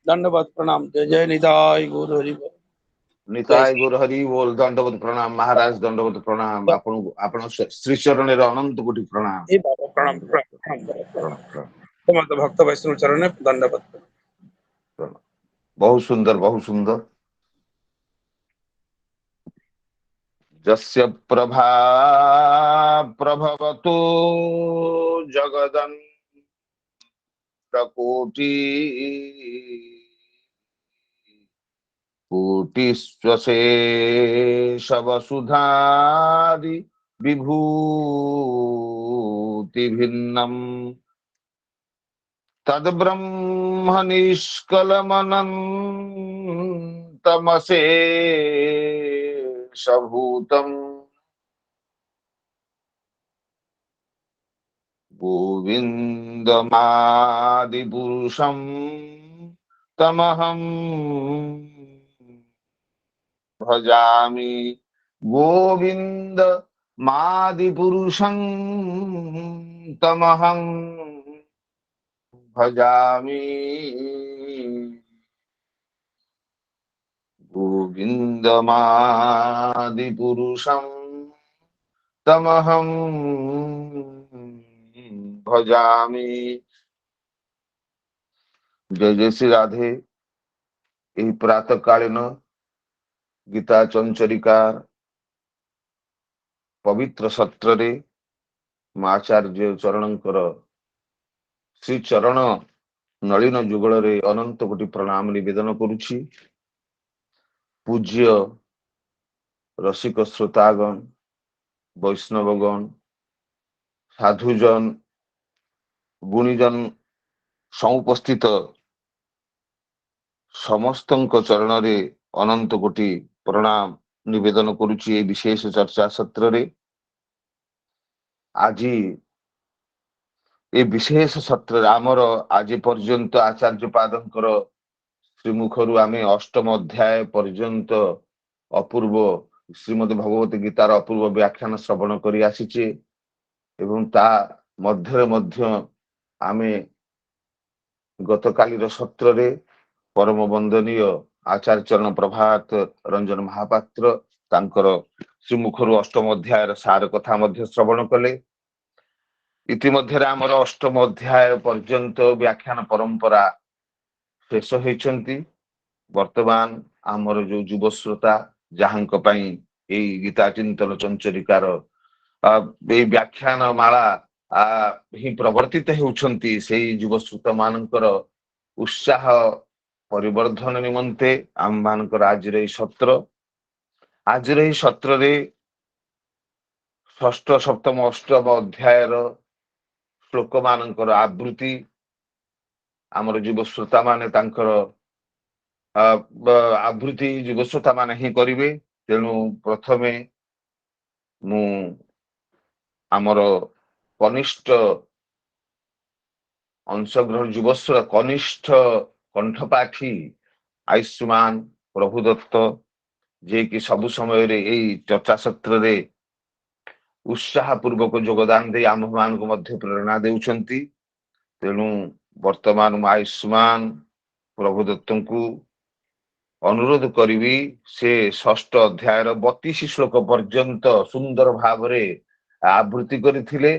दंडवत प्रणाम। जय जय निताय गुरु हरि बोल। निताय गुरु हरि बोल। दंडवत प्रणाम महाराज, दंडवत प्रणाम। आपण श्री चरण अनंत कोटि प्रणाम। प्रणाम समस्त भक्त वैष्णव चरण दंडवत। बहुत सुंदर, बहुत सुंदर। जस्य प्रभा प्रभवतो जगदन् कोटि कोटिस्वशेषवसुधादि विभूति भिन्नम् तद्ब्रह्म निष्कलमनन्तमशेषभूतम् गोविन्दमादिपुरुषं तमहं भजामि। गोविन्दमादिपुरुषं तमहं भजामि। गोविन्दमादिपुरुषं तमहं भजामि। जय जय श्री राधे। यही प्रातः कालीन गीता चंचरिकार पवित्र सत्र रे आचार्य चरणंकर श्री चरण नलिन जुगल रे अनंत कोटि प्रणाम निवेदन करुछि। पूज्य रसिक श्रोतागण, वैष्णवगण, साधुजन, गुणीजन समुपस्थित समस्त चरण रे अनंत कोटि प्रणाम निवेदन करुछि। ए विशेष चर्चा सत्र रे आज ए विशेष सत्र आमर आज पर्यंत आचार्य पादंकर श्रीमुखरु आमे अष्टम अध्याय पर्यंत अपूर्व श्रीमद् भगवत गीतार अपूर्व व्याख्यान श्रवण करि आसीचे एवं ता मध्य आमे गतकालीर सत्र रे परम वंदनीय आचार्य चरण प्रभात रंजन महापात्र तांकर श्रीमुखरु अष्टम अध्यायर सार कथा मध्य श्रवण कले। इतिमध्यरे आमर अष्टम अध्याय पर्यंत व्याख्यान परंपरा शेष होइछंती। वर्तमान आमर जो युव श्रोता जहांक पई एई गीता चिंतन चंचरिकार ए व्याख्यान माला ही प्रवर्तित हेउछंती सेई युव श्रोता मानकर उत्साह परिवर्धन निमंते आम मानकर आज रे सत्र रे षष्ठ सप्तम अष्टम अध्यायर श्लोक मानकर आवृत्ति आमर युव श्रोता माने तांकर आवृत्ति युव श्रोता माने ही करिवे। तेणु प्रथमे मु आमर कनिष्ठ अंशग्रहण युवस्व कनिष्ठ कंठपाठी आयुष्मान प्रभुदत्त जे कि सबु समय रे एई चर्चा सत्र रे उत्साह पूर्वक योगदान दे आम मान को मध्य प्रेरणा देउछंती। तेणु वर्तमान आयुष्मान प्रभुदत्त को अनुरोध करी से षष्ठ अध्यायर 32 श्लोक पर्यंत सुंदर भाव रे आवृत्ति करथिले।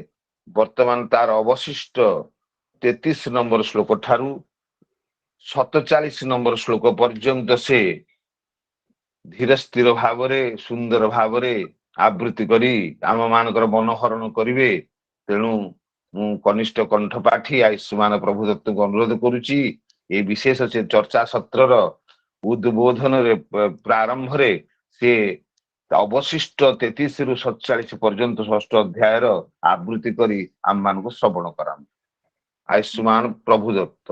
वर्तमान तार अवशिष्ट 33 नंबर श्लोक ठारू 47 नंबर श्लोक पर्यंत से धीर स्थिर भाव रे सुंदर भाव रे आवृत्ति करी आम मानकर मनोहरण करिवे। तेणु मु कनिष्ठ कंठपाठी आयुष्मान प्रभुदत्त को अनुरोध करुची ए विशेष से चर्चा सत्रर उद्बोधन रे प्रारंभ रे से अवशिष्ट 33 रु 47 पर्यंत षष्ठ अध्यायर आवृत्ति करी आम मान को श्रवण कराम। आयुष्मान प्रभुदत्त।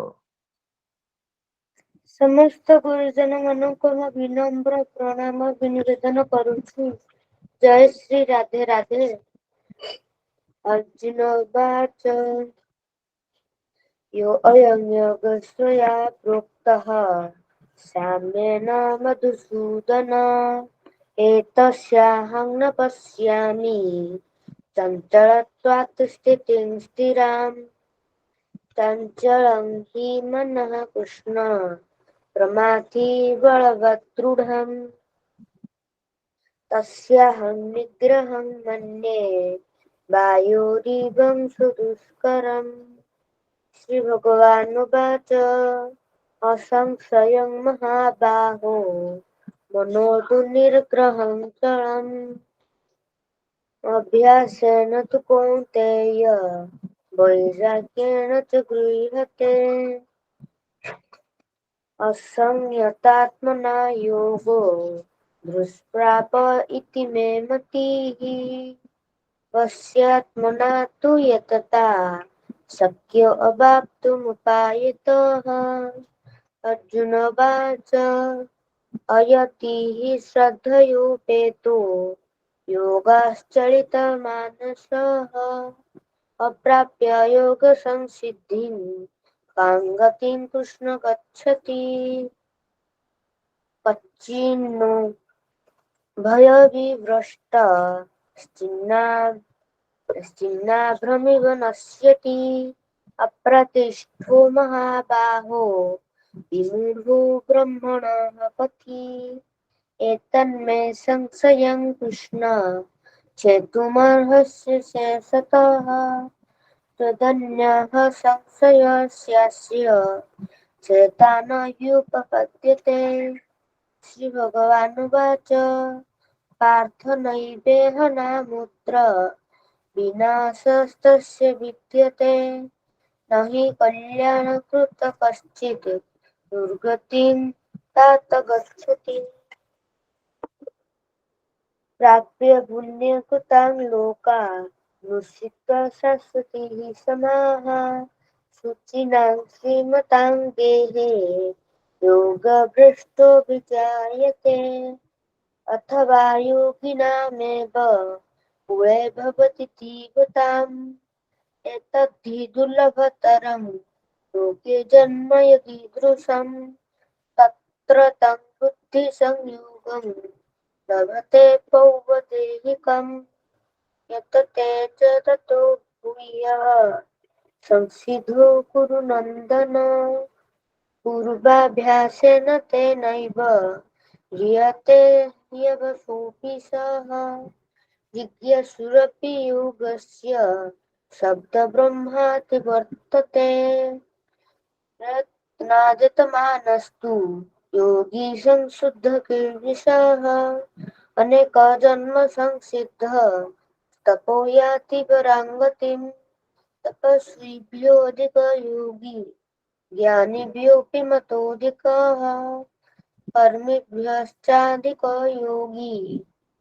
समस्त गुरुजन मानक विनम्र प्रणाम निवेदन करुछु। जय श्री राधे राधे। अर्जुन उवाच यो अयं योगस्त्वया प्रोक्तः साम्येन मधुसूदन एतस्याहं न पश्यामि चञ्चलत्वात् स्थितिं स्थिराम्। चञ्चलं हि मनः कृष्ण प्रमाथि बलवत् दृढम् तस्याहं निग्रहं मन्ये वायोरिवं सुदुष्करम्। श्री भगवानुवाच असंशयं महाबाहो मनो दुर्निग्रहं चलम् अभ्यासेन तु कौन्तेय वैराग्येण च गृह्यते। असंयतात्मना योगो दुष्प्राप इति मे मतिः वश्यात्मना तु यतता शक्यो अवाप्तुमुपायतः। अर्जुन उवाच अयति हि श्रद्धयोपेतो योगाश्चलितमानसः अप्राप्य योगसंसिद्धिं कां गतिं कृष्ण गच्छति। कच्चिन्नो भयविभ्रष्ट श्चिन्नाभ्रमिव नश्यति अप्रतिष्ठो महाबाहो विमूढो ब्रह्मणः पथि। एतन्मे संशयं कृष्ण छेतुमर्हस्य शेषतः तदन्यः संशयस्यास्य चेता न ह्युपपद्यते। श्री भगवानुवाच पार्थ नैवेह नामुत्र विनाशस्तस्य विद्यते न हि कल्याणकृत कश्चित् दुर्गतिं तात गच्छति प्राप्य पुण्यकृतां लोका निश्चित्वा शाश्वतीः समाः शुचिनां श्रीमतां गेहे योगभ्रष्टो विजायते अथवा योगिनामेव कुले भवति तीव्रताम् एतद्धि दुर्लभतरं लोके जन्म यदीदृशम् तत्र तं बुद्धिसंयोगं लभते पौवदेहिकम् यत् ते च ततो भूयः संसिद्धो कुरु नन्दन पूर्वाभ्यासेन तेनैव ह्रियते ह्यवशोऽपि सः जिज्ञासुरपि योगस्य शब्दब्रह्माति वर्तते प्रयत्नादतमानस्तु योगी संशुद्धकीर्तिशः अनेकजन्म संसिद्धः तपो याति पराङ्गतिम् तपस्विभ्योऽधिकयोगी ज्ञानिभ्योऽपि मतोऽधिकः कर्मिभ्यश्चाधिको योगी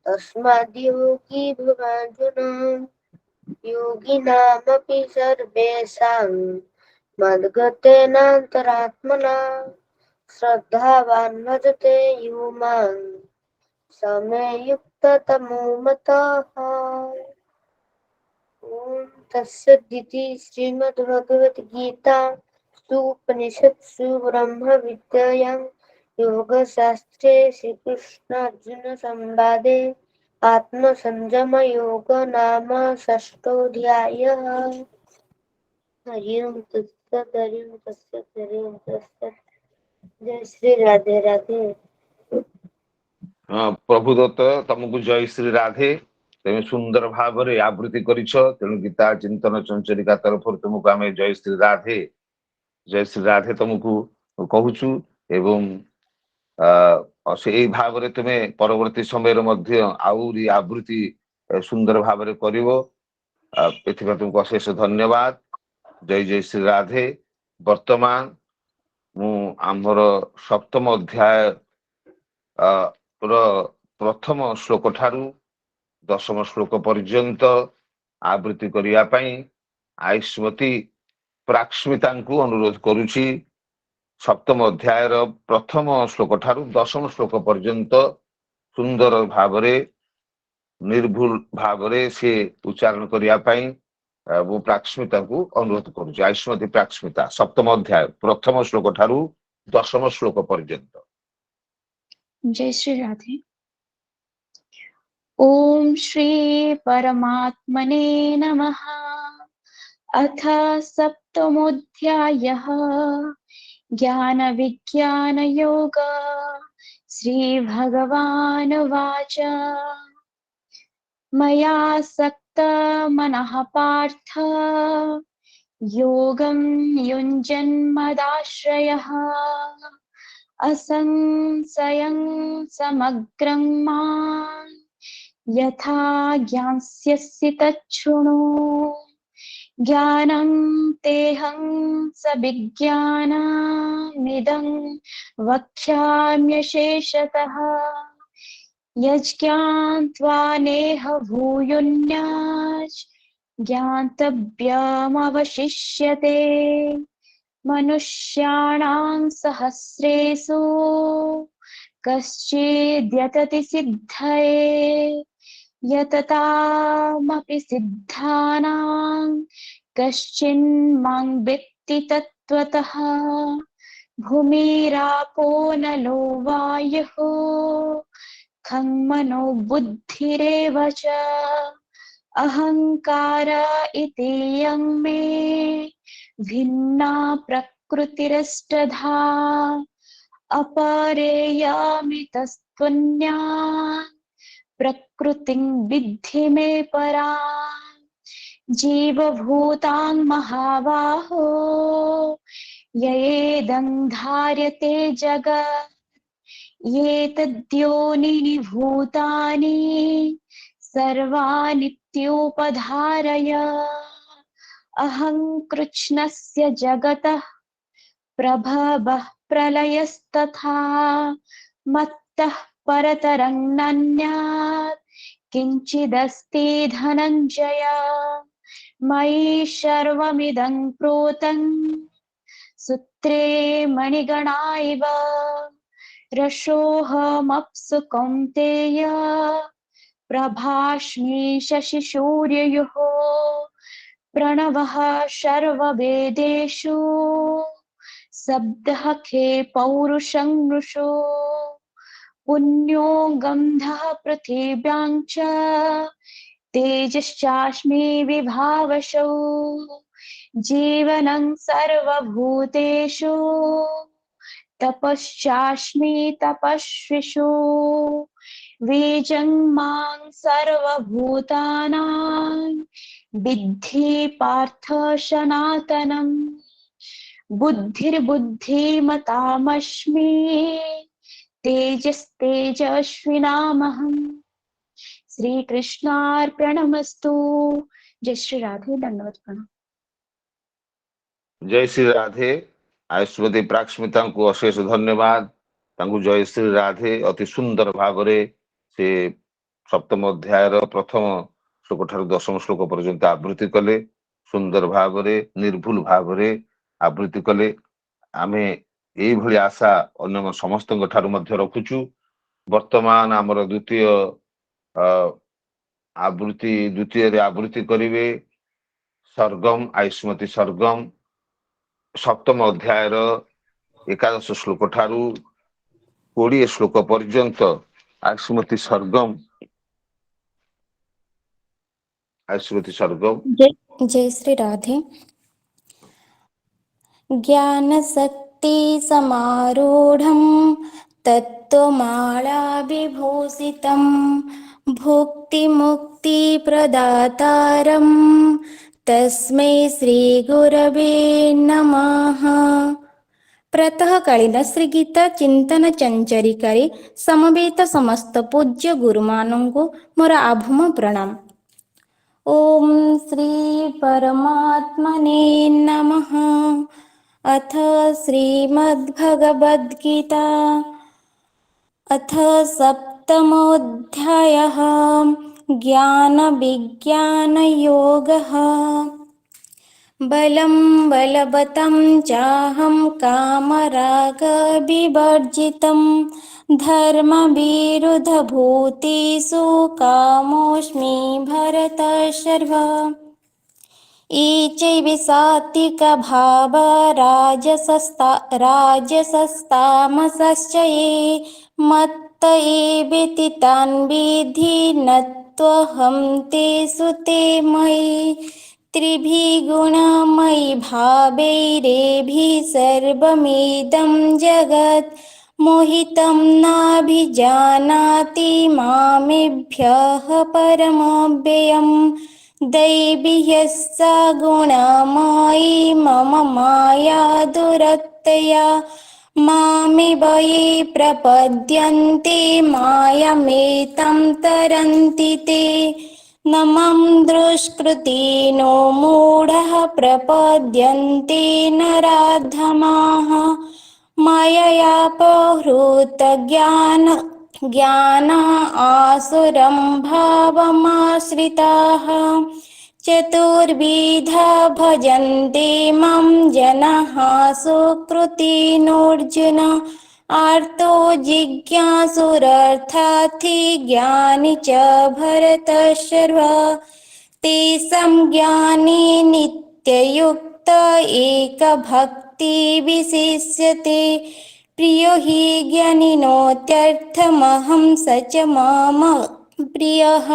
तस्माद्योगी भवार्जुन योगिनामपि सर्वेषां मद्गतेनान्तरात्मना श्रद्धावान् भजते यो मां स मे युक्ततमो मतः। ओम तत्सदिति श्रीमद्भगवद्गीता उपनिषत्सु ब्रह्म विद्यायां योगशास्त्रे श्रीकृष्णार्जुन संवादे आत्मसंयम योग नाम षष्ठोऽध्यायः। हरि ओम तत्सत् हरि ओम तत्सत् हरि ओम तत्सत्। जय श्री राधे राधे। प्रभु दत्त तुमको जय श्री राधे। तुम सुंदर भाव रे आवृत्ति करिछ, तेणु गीता चिंतन चंचलिका तरफ तुमको आम जय श्री राधे तुमको कहूचु एवं से भाव रे तुमे परवर्ती समय आउरी आवृत्ति सुंदर भाव रे करिवो। एथिबा तुमको अशेष धन्यवाद। जय जय श्री राधे। वर्तमान मु आमर सप्तम अध्याय प्रथम श्लोक ठारू दशम श्लोक पर्यंत आवृत्ति करिया पई आयुष्मती प्राक्ष्मिता अनुरोध करुछि। सप्तम अध्याय प्रथम श्लोक ठारू दशम श्लोक पर्यंत सुंदर भावरे निर्भुल भावरे से उच्चारण करिया पई वो प्राक्ष्मिता को अनुरोध करुछि। आयुष्मती प्राक्ष्मिता सप्तम अध्याय प्रथम श्लोक ठारू दशम श्लोक पर्यंत। जय श्री राधे। ओम श्री परमात्मने नमः। अथ सप्तमोऽध्यायः ज्ञान विज्ञान योग। श्री भगवानुवाच मया सक्त मनः पार्थ योगं युञ्जन्मदाश्रयः असंशयं समग्रं मां यथा ज्ञास्यसि तच्छृणु। ज्ञानं तेहं सविज्ञानमिदं वक्ष्याम्यशेषतः यज्ज्ञात्वा नेह भूयुन्यास् ज्ञातव्यमवशिष्यते। मनुष्याणां सहस्रेषु कश्चिद्यतति सिद्धये यततामपि सिद्धानां कश्चिन्मां वेत्ति तत्त्वतः। भूमिरापो नलो वायुः खं मनो बुद्धिरेव च अहंकार इत्ययं मे भिन्ना प्रकृतिरष्टधा अपरेयमितस्त्वन्यात् प्रकृतिं विद्धि मे पराम्। जीवभूतां महाबाहो ययेदं धार्यते जगत् ये तद्योनिनि भूतानि सर्वानित्योपधारय अहं कृष्णस्य जगतः प्रभवः प्रलयस्तथा मत्तः परतरं नन्यात् किञ्चिदस्ति धनञ्जय मयि सर्वमिदं प्रोतं सूत्रे मणिगणा इव रसोऽहमप्सु कौन्तेय प्रभास्मि शशिसूर्ययोः प्रणवः सर्ववेदेषु शब्दः खे पौरुषं नृषो पुण्यो गन्धः पृथिव्यां च तेजश्चास्मि विभावसौ जीवनं सर्वभूतेषु तपश्चास्मि तपस्विषु बीजं मां सर्वभूतानां विद्धि पार्थ सनातनम् बुद्धिर्बुद्धिमतामस्मि तेजस्तेजस्विनामहम् श्री कृष्णार्पणमस्तु। जय श्री राधे। दंडवत प्रणाम। जय श्री राधे। आयुष्मती प्राक्ष्मिता को अशेष धन्यवाद। तांकु जय श्री राधे अति सुंदर भागरे से सप्तम अध्याय प्रथम श्लोक ठार दशम श्लोक पर्यंत आवृत्ति कले। सुंदर भागरे निर्भुल भागरे आवृत्ति कले। आमे एई भली आशा अन्य समस्त ठार मध्य रखुचु। वर्तमान आमर द्वितीय आवृत्ति करिवे सर्गम आयुष्मती सर्गम सप्तम अध्याय एकादश श्लोक ठारू 20 श्लोक पर्यंत आयुष्मती सर्गम जय श्री राधे। ज्ञानशक्ति समारूढ़ं तत्त्वमाला विभूषितं भुक्तिमुक्तिप्रदातारं तस्मै श्रीगुरवे नमः। प्रातःकालीन श्री गीता चिंतन चंचरिकारे समवेत समस्त पूज्य गुरुमानंको मोर आभम प्रणाम। ओम श्री परमात्मने नमः। अथ श्रीमद्भगवद्गीता अथ सप्तमोऽध्यायः ज्ञानविज्ञानयोगः। बलं बलवतं चाहं कामरागविवर्जितं धर्मविरुद्धभूतेषु कामोऽस्मि भरतर्षभ। चैव सात्विकभावा राजसस्तामसश्च ये मत्त एवेति तान् विद्धि न त्वहं तेषु ते मयि त्रिभिः गुणमयि भावैरेभिः सर्वमिदं जगत् मोहितं नाभिजानाति मामेभ्यः परमव्ययम् दैवीयस्सा गुणमयी मम माया दुरत्यया मामेव ये प्रपद्यन्ते मायामेतं तरन्ति ते न मां दुष्कृतिनो मूढः प्रपद्यन्ते नराधमाः माययापहृत ज्ञान आसुरं भावमाश्रिताः चतुर्विधा भजन्ते मां जनाः सुकृतिनोऽर्जुन आर्तो जिज्ञासुरर्थार्थी ज्ञानी च भरतर्षभ। तेषां ज्ञानी नित्ययुक्त एकभक्ति विशिष्यते प्रियो हि ज्ञानिनोत्यर्थमहं स च मम प्रियः।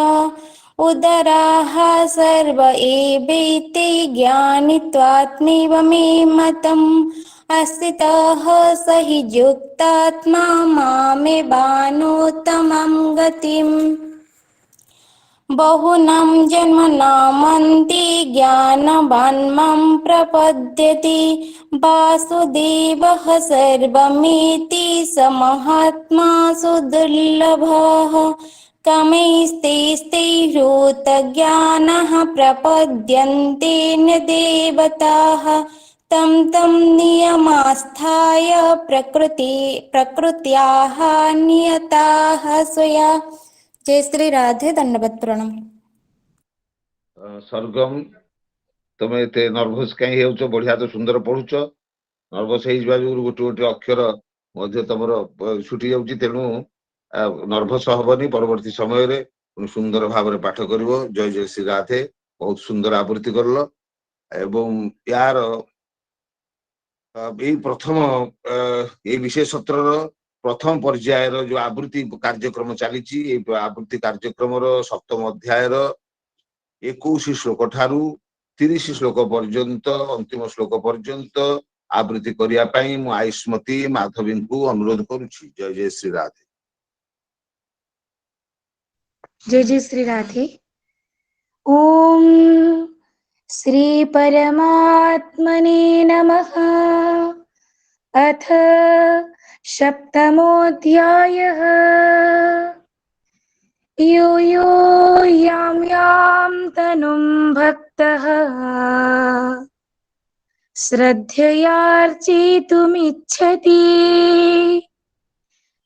उदराः सर्व एवैते ज्ञानित्वात्मैव मे मतम् अस्थितः स हि युक्तात्मा मामेवानुत्तमां गतिम्। बहुनां जन्मनामन्ति ज्ञानवान् मां प्रपद्यते वासुदेवः सर्वमिति स महात्मा सुदुर्लभः कमैस्तैस्ते हृतज्ञानः प्रपद्यन्ते न देवताः तं तं नियमास्थाय प्रकृत्याः नियताः स्वया। जय श्री राधे। दंडवत प्रणाम। सरगम तमे एते नर्भस कहीं हेउछ बढ़िया तो सुंदर पढुछ नर्भस हेइ जबा जो गोटे गोटे अक्षर मध्य तमर छुटी जाउची तेनु नर्भस हबनी परवर्ती समय रे सुंदर भाव रे पाठ करिवो। जय जय श्री राधे। बहुत सुंदर आवृत्ति करलो एवं यार ए प्रथम ए विशेष सत्रर प्रथम पर्यायर जो आवृत्ति कार्यक्रम चली आवृत्ति कार्यक्रम सप्तम अध्यायर 21 श्लोक ठारू 30 श्लोक पर्यंत अंतिम श्लोक पर्यंत आवृत्ति करिया पई मु आयुष्मती माधवी को अनुरोध करुछि। जय जय श्री राधे। जय जय श्री राधे। ओम श्री परमात्मने नमः। अथ सप्तमोऽध्यायः। यो यो यां यां तनुं भक्तः श्रद्धयार्चितुमिच्छति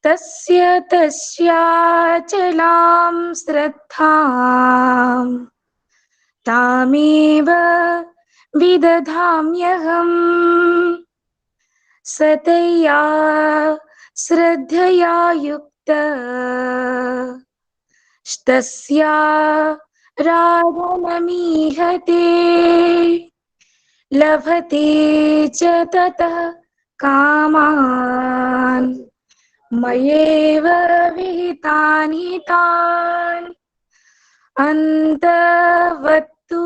तस्य तस्याचलां श्रद्धां तामेव विदधाम्यहम्। सतया श्रद्धया युक्तः तस्या राधनमीहते लभते च ततः कामान् मयेव विहितानि तान् अन्तवत्तु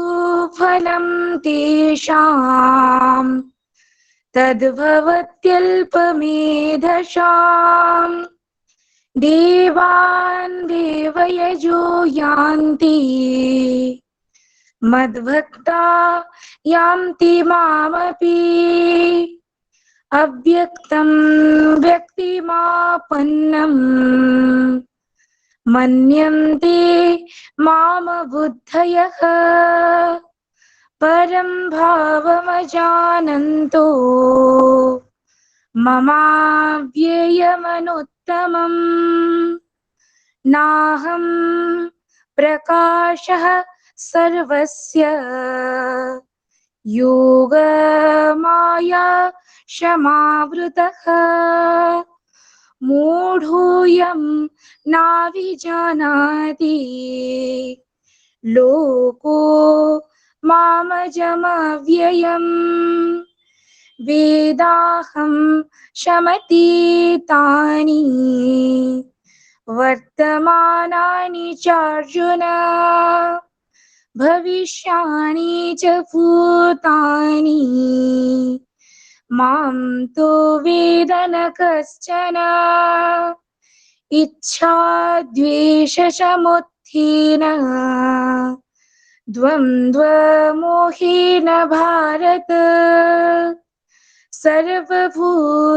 फलं तेषां तद्भवत्यल्पमेधसाम् देवान् देवयजो यान्ति मद्भक्ता यान्ति मामपि अव्यक्तं व्यक्तिमापन्नम् मन्यन्ते माम बुद्धयः परं भावमजानन्तो ममाव्ययमनुत्तमम् नाहं प्रकाशः सर्वस्य योगमाया समावृतः मूढोऽयं नाभिजानाति लोको मामजमव्ययम् वेदाहं शमतीतानि वर्तमानानि चार्जुन भविष्याणि च भूतानि मां तु वेद न कश्चन इच्छा द्वेषसमुत्थेन द्वन्द्वमोहेन भारत सर्वभूतानि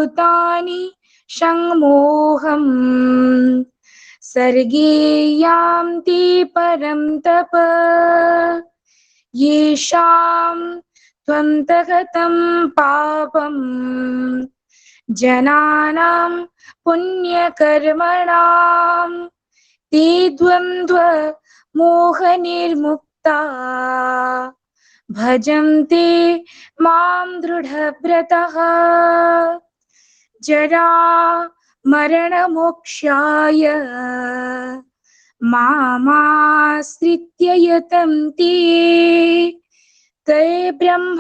संमोहम् सर्गे यान्ति परं तप येषां त्वन्तगतं पापं जनानां पुण्यकर्मणां ते द्वन्द्व मोहनिर्मुक्ता भजन्ते मां दृढव्रतः जरा मरणमोक्षाय मामाश्रित्य यतन्ते ते ब्रह्म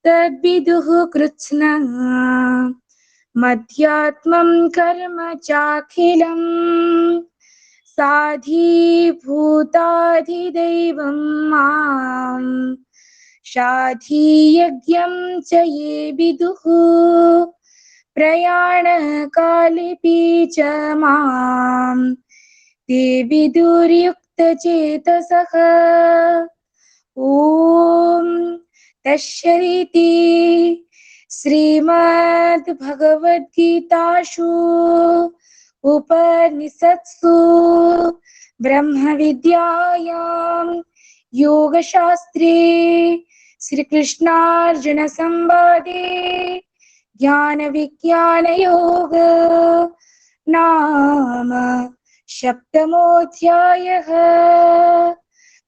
तद्विदुः कृत्स्नः मध्यात्मं कर्म चाखिलम् साधिभूताधिदैवं मां शाधियज्ञं च ये विदुः प्रयाणकालेऽपि च मां ते विदुर्युक्ताः युक्तचेतसः ॐ तस्सदिति श्रीमद्भगवद्गीतासु उपनिषत्सु ब्रह्मविद्यायां योगशास्त्रे श्रीकृष्णार्जुन संवादे ज्ञानविज्ञानयोग नाम सप्तमोऽध्यायः।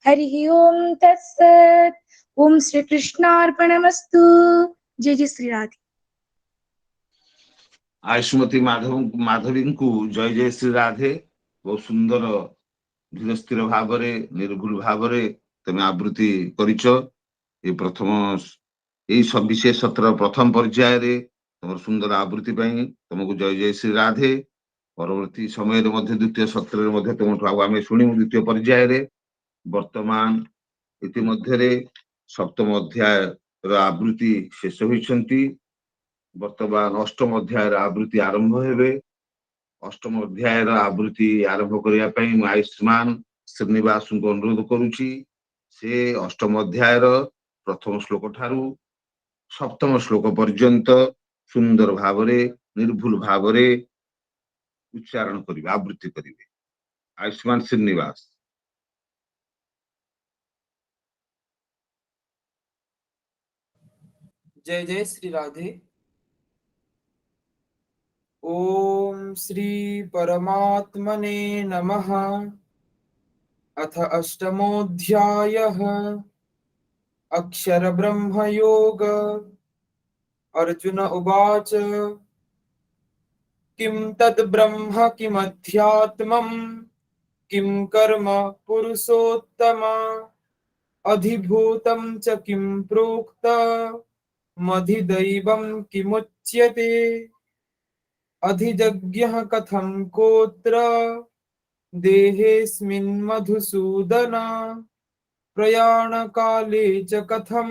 हरिः ओम तत्सत्। ओम श्री कृष्णार्पणमस्तु। जय जय श्री राधे। आयुष्मती माधवी को जय जय श्री राधे। बहुत सुंदर धीर स्थिर भाव निर्भुल भाव तमें आवृत्ति करिच। ये प्रथम यही सविशेष सत्र प्रथम पर्याय तुम सुंदर आवृत्ति तुमको जय जय श्री राधे। परवर्ती समय द्वितीय सत्र तुम आम शुणु द्वितीय पर्याय। वर्तमान इतिमध्य सप्तम अध्याय आवृत्ति शेष होती। वर्तमान अष्टम अध्याय आवृत्ति आरंभ हेबे। अष्टम अध्याय आवृत्ति आरंभ करने आयुष्मान श्रीनिवास को अनुरोध करुच्ची। से अष्टम अध्याय प्रथम श्लोक ठारू सप्तम श्लोक पर्यंत सुंदर भाव निर्भुल भाव उच्चारण करेंगे आवृत्ति करेंगे। आयुष्मान श्रीनिवास। जय जय श्री राधे। ओम श्री परमात्मने नमः। अथ अष्टमोऽध्यायः अक्षर ब्रह्म योग। अर्जुन उवाच किं तद् ब्रह्म किमध्यात्मं किं कर्म पुरुषोत्तम अधिभूतं च किं प्रोक्त मधिदैवं किमुच्यते अधिजज्ञः कथं कोत्र देहेऽस्मिन् मधुसूदन प्रयाणकाले च कथं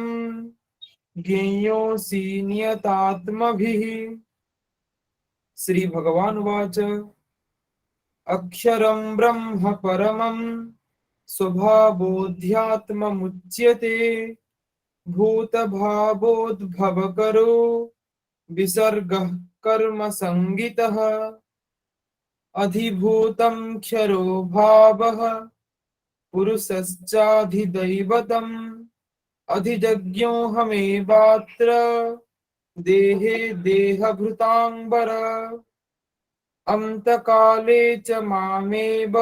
ज्ञेयोऽसि नियतात्मभिः। श्री भगवान वाच अक्षरं ब्रह्म परमं स्वभावोऽध्यात्ममुच्यते भूतभावोद्भवकरो विसर्गः कर्म संगितः अधिभूतं क्षरो भावः पुरुषश्चाधिदैवतम् अधिजज्ञोऽहमेवात्र देहे देहभृतांबर अन्तकाले च मामेव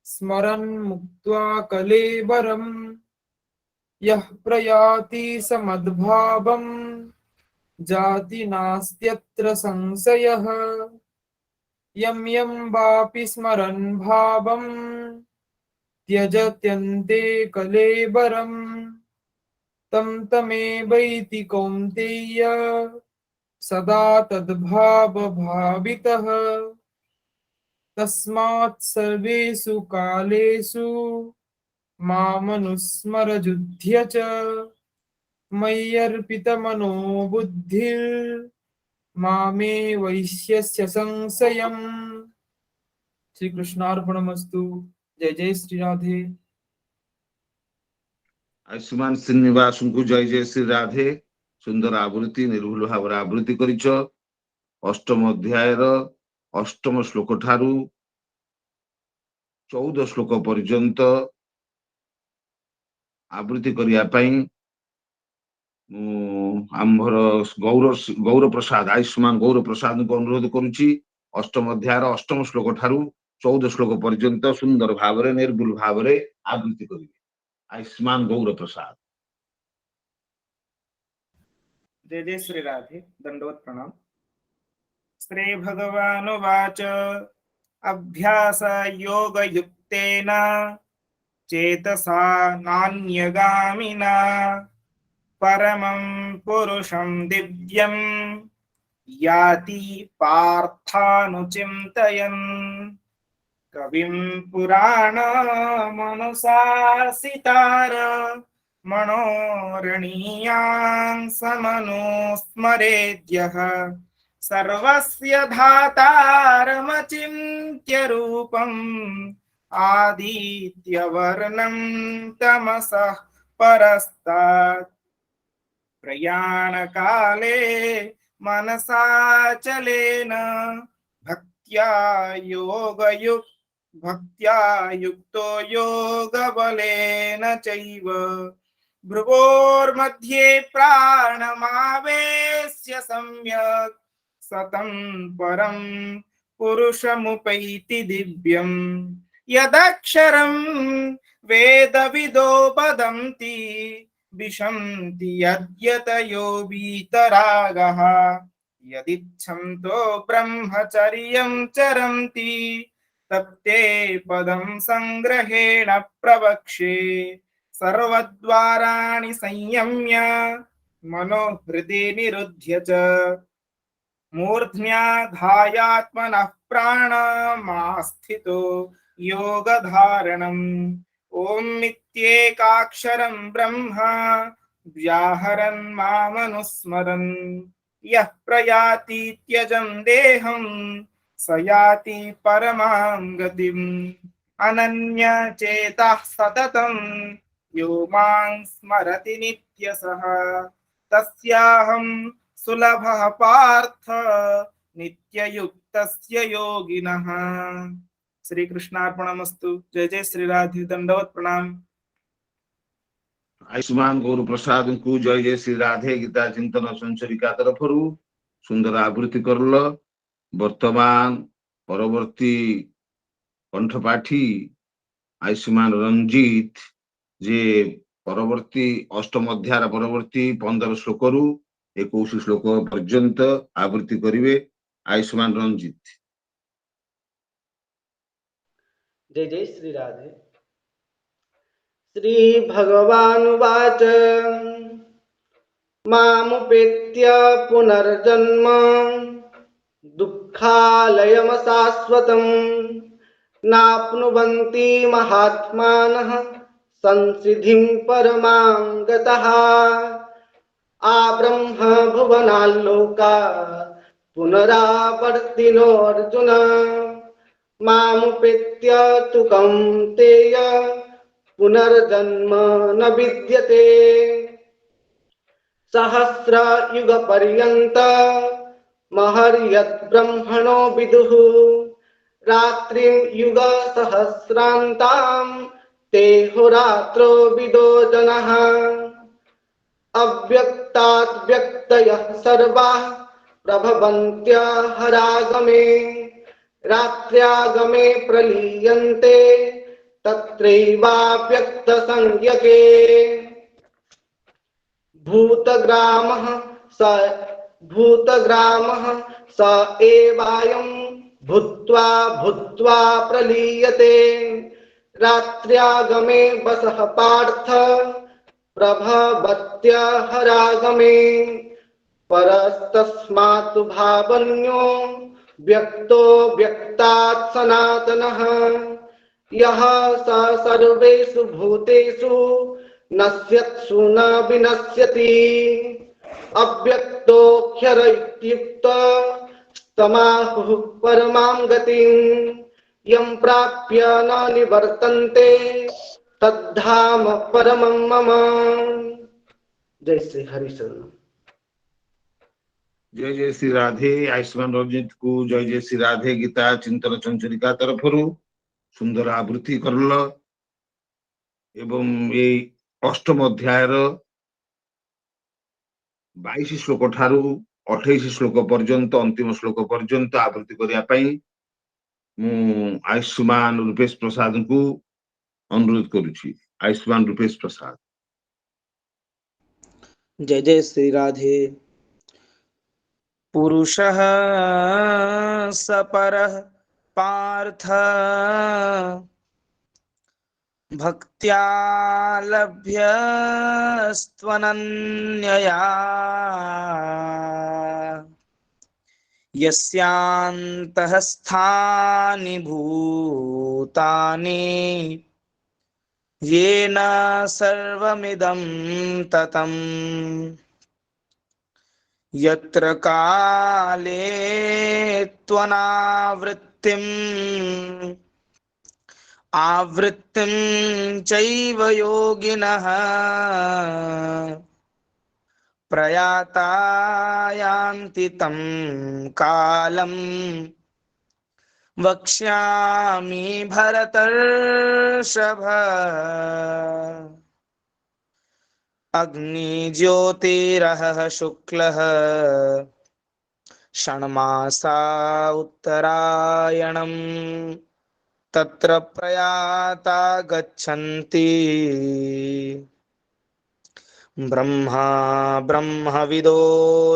स्मरन् मुक्त्वा कलेवरम् यः प्रयाति समद्भावम् जाति नास्त्यत्र संशयः यं यं वापि स्मरन् भावम् त्यजत्यन्ते कलेवरम् तं तमेवैति कौन्तेय सदा तद्भावभावितः तस्मात् सर्वेषु कालेषु मामनुस्मरजुध्य च मय्यर्पितमनो बुद्धिर्मामे वैश्यस्य संशयम्। श्री कृष्णार्पणमस्तु। जय जय श्री राधे। आयुष्मान श्रीनिवास को जय जय श्री राधे। सुंदर आवृत्ति निर्भुल भाव आवृत्ति करिच। अष्टम अध्याय अष्टम श्लोक ठारू 14 श्लोक पर्यंत आवृत्ति करने आम्भर गौर प्रसाद आयुष्मान गौर प्रसाद को अनुरोध करुच्ची। अष्टम अध्याय अष्टम श्लोक ठारू 14 श्लोक पर्यंत सुंदर भाव निर्भुल भाव आवृत्ति करेंगे। आयुष्मान गौर प्रसाद। जय जय श्री राधे। दंडवत प्रणाम। श्री भगवानुवाच अभ्यास योग युक्तेन चेतसा नान्यगामिना परमं पुरुषं दिव्यं याति पार्थानुचिन्तयन् कविं पुराणमनुशासितार मनोरणीयान् समनुस्मरेद्यः सर्वस्य धातारमचिन्त्य रूपं आदित्यवर्णं तमसः परस्तात् प्रयाणकाले मनसाचलेन भक्त्या युक्तो योगबलेन चैव भ्रुवोर्मध्ये प्राणमावेश्य सम्यक् सतं परं पुरुषमुपैति दिव्यम् यदक्षरं वेदविदो वदन्ति विशन्ति यद्यतयो वीतरागः यदिच्छन्तो ब्रह्मचर्यं चरन्ति तत्ते पदं संग्रहेण प्रवक्ष्ये सर्वद्वाराणि संयम्य मनोहृदि निरुध्य च मूर्ध्न्याधायात्मनः प्राणमास्थितो योगधारणम् ॐ इत्येकाक्षरं ब्रह्म व्याहरन् मामनुस्मरन् यः प्रयाति त्यजं देहं स याति परमां गतिम् अनन्यचेतः सततं यो मां स्मरति नित्यसः तस्याहं सुलभः पार्थ नित्ययुक्तस्य योगिनः। श्री कृष्णार्पणमस्तु। जय जय श्री राधे। दंडवत प्रणाम। आयुष्मान गौर प्रसाद को जय जय श्री राधे गीता चिंतन संचरिका तरफ सुंदर आवृत्ति करल। वर्तमान परवर्ती कंठपाठी आयुष्मान रंजीत जे परवर्ती अष्टम अध्याय परवर्ती 15 श्लोक रु 21 श्लोक पर्यंत आवृत्ति करिवे। आयुष्मान रंजीत। जय जय श्री राधे। श्री भगवानुवाच मामुपेत्य पुनर्जन्म दुःखालयमशाश्वतम् नाप्नुवन्ति महात्मानः संसिद्धिं परमां गतः आब्रह्म भुवनाल्लोका पुनरावर्तिनो अर्जुन मामुपेत्य तु कौन्तेय पुनर्जन्म न विद्यते सहस्रयुगपर्यन्त महर्यत् ब्रह्मणो विदुः रात्रिं युगसहस्रान्तां ते होरात्रो विदो जनः अव्यक्तात् व्यक्तयः सर्वाः प्रभवन्त्यहरागमे रात्र्यागमे प्रलीयन्ते तत्रैवाव्यक्तसंज्ञके भूतग्रामः स एवायं भूत्वा भूत्वा प्रलीयते रात्र्यागमे वसः पार्थ प्रभवत्यहरागमे परस्तस्मात् भावन्यो व्यक्तो व्यक्तात् सनातनः यः स सर्वेषु भूतेषु नश्यत्सु न विनश्यति अव्यक्तोऽक्षर इत्युक्तः तमाहुः परमां गतिम् यं प्राप्य न निवर्तन्ते तद्धाम परमं मम। जय श्री हरिचरण। जय जय श्री राधे। आयुष्मान रंजीत को जय जय श्री राधे गीता चिंतन चंचरिका तरफ सुंदर आवृत्ति करल एवं ये अष्टम अध्याय 22 श्लोक ठारू 28 श्लोक पर्यंत अंतिम श्लोक पर्यंत आवृत्ति करिया पई मु आयुष्मान रूपेश प्रसाद को अनुरोध करुछि। आयुष्मान रूपेश प्रसाद। जय जय श्री राधे। पुरुषः सपरः पार्थ भक्त्या लभ्यस्त्वनन्यया यस्यान्तः स्थानि भूतानि येन सर्वमिदं ततम् यत्र काले त्वनावृत्तिम् आवृत्तिं चैव योगिनः प्रयाता यान्ति तं कालम् वक्ष्यामि भरतर्षभ अग्निज्योतिरहः शुक्लः षण्मासा उत्तरायणम् तत्र प्रयाता गच्छन्ति ब्रह्मविदो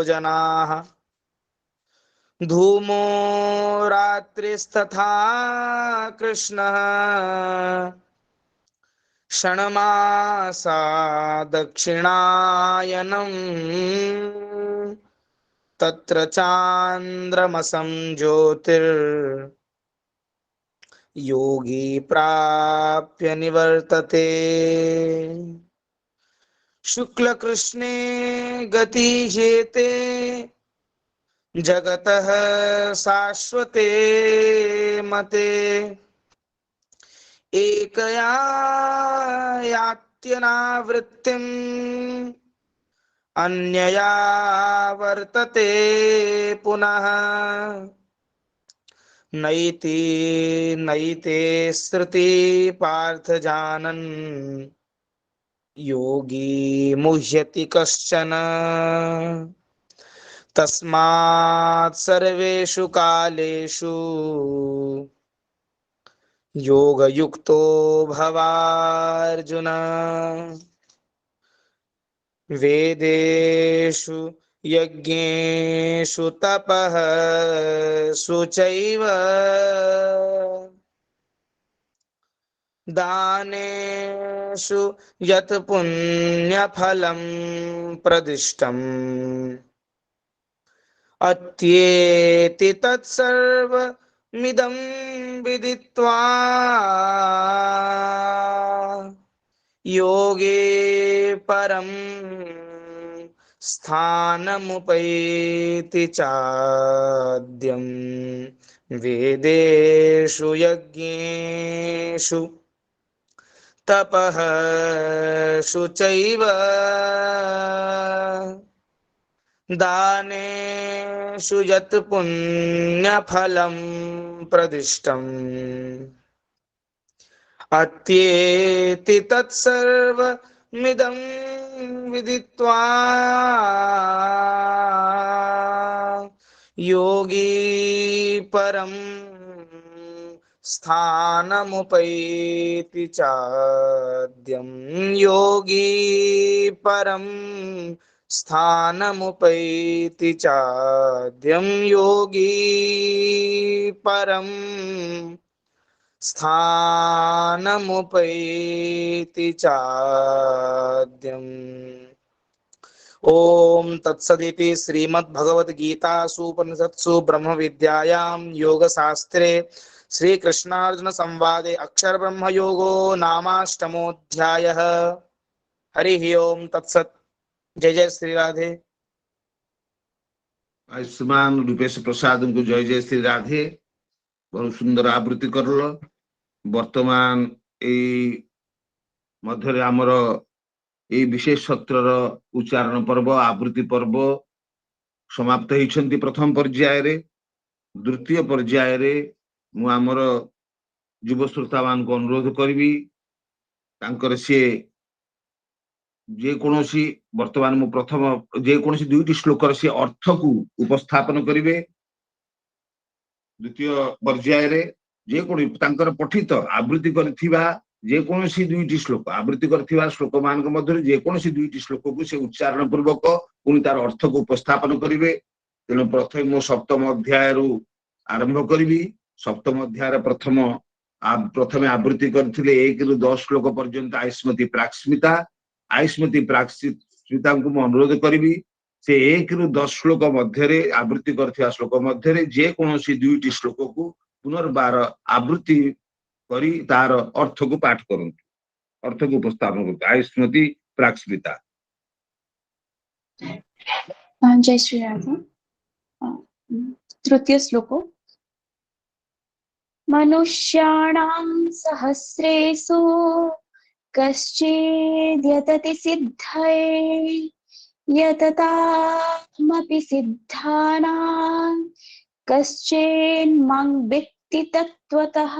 जनाः धूमो रात्रिस्तथा कृष्णः षण्मासा दक्षिणायनम् तत्र चान्द्रमसं ज्योतिर्योगी प्राप्य निवर्तते शुक्लकृष्णे गतिजेते जगतः शाश्वते मते एकया यात्यनावृत्तिम् अन्यया वर्तते पुनः नैति नैते श्रुति पार्थ जानन् योगी मुह्यति कश्चन तस्मात् सर्वेषु कालेषु योगयुक्तो भवार्जुन वेदेषु यज्ञेषु तपः चैव दानेषु यत् पुण्यफलं प्रदिष्टम् अत्येति तत्सर्वमिदं विदित्वा योगे परं स्थानमुपैति चाद्यं वेदेषु यज्ञेषु तपः चैव दानेषु यत् पुण्यफलं प्रदिष्टम् अत्येति तत्सर्वमिदं विदित्वा योगी परं स्थानमुपैति चाद्यं योगी परं स्थानमुपैति चाद्यं योगी परं स्थानमुपैति चाद्यम् ओम तत्सदिति श्रीमद्भगवद्गीतासु उपनिषत्सु ब्रह्मविद्यायां योगशास्त्रे श्रीकृष्णार्जुन संवादे अक्षर ब्रह्म योगो नामाष्टमोऽध्यायः। हरिः ओम तत्सत्। जय जय श्री राधे। आयुष्मान रूपेश प्रसाद को जय जय श्री राधे। बहुत सुंदर आवृत्ति करल। वर्तमान मध्य आमर ये विशेष सत्रर उच्चारण पर्व आवृत्ति पर्व समाप्त होती प्रथम पर्याय रे। द्वितीय पर्याय रे मु आमर युव श्रोता मान को अनुरोध करी तांकर से जे कोनोसी वर्तमान मु प्रथम जे कोनोसी दुईटी श्लोकर से अर्थ को उपस्थापन करिवे। द्वितीय पर्याय रे जे कोन तांकर पठित आवृत्ति करथिबा जे कोनोसी दुईटी श्लोक आवृत्ति करथिबा श्लोक मान मध्य जे कोनोसी दुईटी श्लोक को से उच्चारण पूर्वक पुनि तार अर्थ को उपस्थापन करिवे। तेणु प्रथम मु सप्तम अध्याय रु आरंभ करी। सप्तम अध्याय प्रथमे आवृत्ति करथिले 1 रु 10 श्लोक पर्यंत आयुष्मती प्राक्स्मिता। आयुष्मती प्राक्स्मिता को मु अनुरोध करी से 1 रु 10 श्लोक मध्य आवृत्ति करथिबा श्लोक मध्य जे कोनोसी दुईटी श्लोक को पुनर्बार आवृत्ति करी तार अर्थ को पाठ करंतु, अर्थ को उपस्थापन करंतु। आयुष्मती प्राक्स्मिता। जय श्री राधे। तृतीय श्लोको मनुष्याणां सहस्रेषु कश्चिद्यतति सिद्धये यततामपि सिद्धानां कश्चिन्मां वेत्ति तत्त्वतः।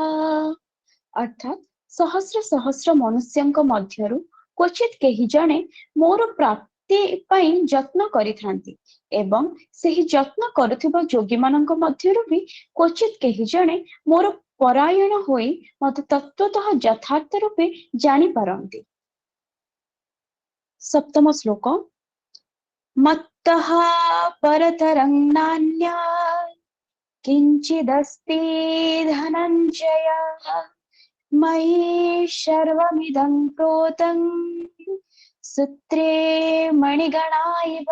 अर्थात सहस्र सहस्र मनुष्यଙ୍କ ମଧ୍ୟରୁ क्वचित केही जणे मोर प्राप्ति ପାଇଁ ଯତ୍ନ କରିଥାନ୍ତି ଏବଂ ସେହି ଯତ୍ନ କରୁଥିବା ଯୋଗୀମାନଙ୍କ ମଧ୍ୟରୁ ବି क्वचित केही जणे मोर ପରାୟଣ ହୋଇ ମୋତେ ତତ୍ତ୍ୱତଃ ଯଥାର୍ଥ ରୂପେ ଜାଣିପାରନ୍ତି। ସପ୍ତମ ଶ୍ଲୋକ। ମତ୍ତଃ ପରତରଂ ନାନ୍ୟାତ୍ କିଞ୍ଚିଦସ୍ତି ଧନଞ୍ଜୟ मयि सर्वमिदं प्रोतं सूत्रे मणिगणा इव।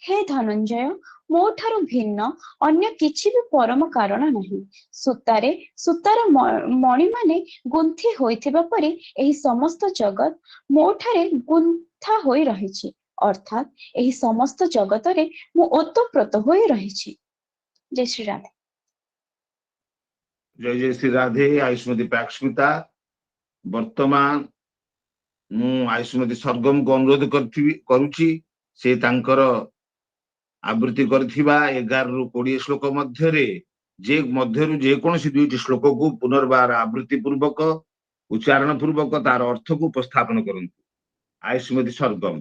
हे धनंजय, ମୋ ଠାରୁ ଭିନ୍ନ ଅନ୍ୟ କିଛି ବି ପରମ କାରଣ ନାହିଁ। ସୂତାର ମଣିମାନେ ଗୁନ୍ଥି ହୋଇଥିବା ପରି ଏହି ସମସ୍ତ ଜଗତ ମୋ ଠାରେ ଗୁନ୍ଥା ହୋଇ ରହିଛି। ଅର୍ଥାତ୍ ଏହି ସମସ୍ତ ଜଗତରେ ମୁଁ ଓତପ୍ରୋତ ହୋଇ ରହିଛି। ଜୟ ଶ୍ରୀ ରାଧେ। जय जय श्री राधे। आयुष्मती प्राक्षमिता वर्तमान मु आयुष्मती सरगम को अनुरोध करुची से तांकर आवृत्ति करथिबा 11 रु 20 श्लोक मध्यरे जे कोनोसी दुईटी श्लोक को पुनर्बार आवृत्ति पूर्वक उच्चारण पूर्वक तार अर्थ को उपस्थापन करंतु। आयुष्मती सरगम।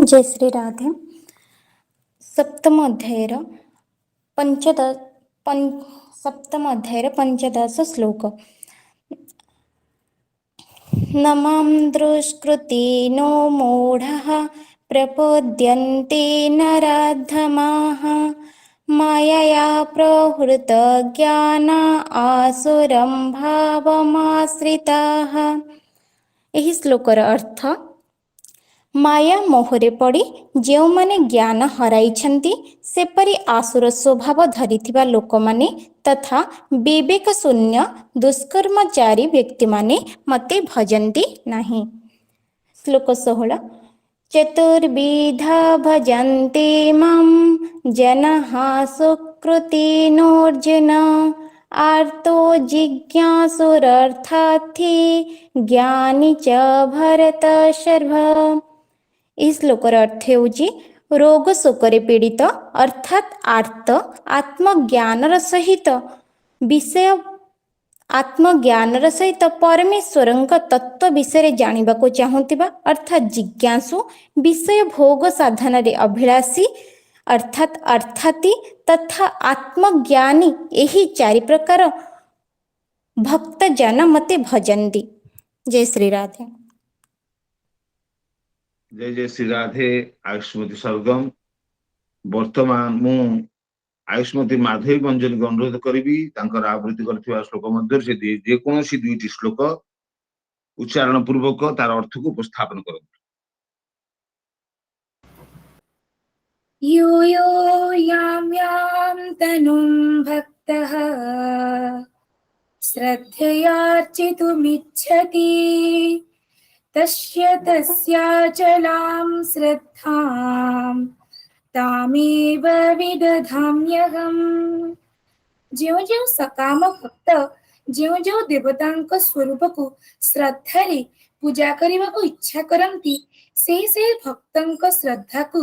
जय श्री राधे। सप्तम अध्यायर पंचदश श्लोक। न मां दुष्कृति नो मूढः प्रपद्यन्ते नराधमाः मायया प्रहृत ज्ञान आसुरं भावमाश्रिताः। ଏହି ଶ୍ଲୋକର ଅର୍ଥ, ମାୟା ମୋହରେ ପଡ଼ି ଯେଉଁମାନେ ଜ୍ଞାନ ହରାଇଛନ୍ତି ସେପରି ଆସୁର ସ୍ୱଭାବ ଧରିଥିବା ଲୋକମାନେ ତଥା ବିବେକ ଶୂନ୍ୟ ଦୁଷ୍କର୍ମଚାରୀ ବ୍ୟକ୍ତିମାନେ ମୋତେ ଭଜନ୍ତି ନାହିଁ। ଶ୍ଲୋକ 16। ଚତୁର୍ବିଧା ଭଜନ୍ତେ ମାଂ ଜନଃ ସୁକୃତିନୋର୍ଜୁନ आर्तो जिज्ञासुरर्थार्थी ज्ञानी च भरत शर्भ। इस श्लोकर अर्थ होउची रोग शोकरे पीड़ित अर्थात आर्त आत्मज्ञानर सहित परमेश्वरଙ୍କ तत्व विषय जानिबाको चाहुथिबा अर्थात जिज्ञासु विषय भोग साधनारे अभिलाषी अर्थात अर्थाती तथा आत्मज्ञानी यही चारि प्रकार भक्त जन मते भजन्ति। जय श्री राधे। जय जय श्री राधे। आयुष्मती सरगम। वर्तमान मु आयुष्मती माधवी मंजन को अनुरोध करी तांकर आवृत्ति करथिबा श्लोक मध्य से जे कोनोसी दुईटी श्लोक उच्चारण पूर्वक तार अर्थ को उपस्थापन करंतु। यो यो यां यां तनुं भक्तः श्रद्धयार्चितुमिच्छति तस्य तस्याचलां श्रद्धां तामेव विदधाम्यहम्। ଯେଉଁ ଯେଉଁ ସକାମ ଭକ୍ତ ଯେଉଁ ଦେବତାଙ୍କ ସ୍ୱରୂପକୁ ଶ୍ରଦ୍ଧାରେ ପୂଜା କରିବାକୁ ଇଚ୍ଛା କରନ୍ତି ସେହି ଭକ୍ତଙ୍କ ଶ୍ରଦ୍ଧାକୁ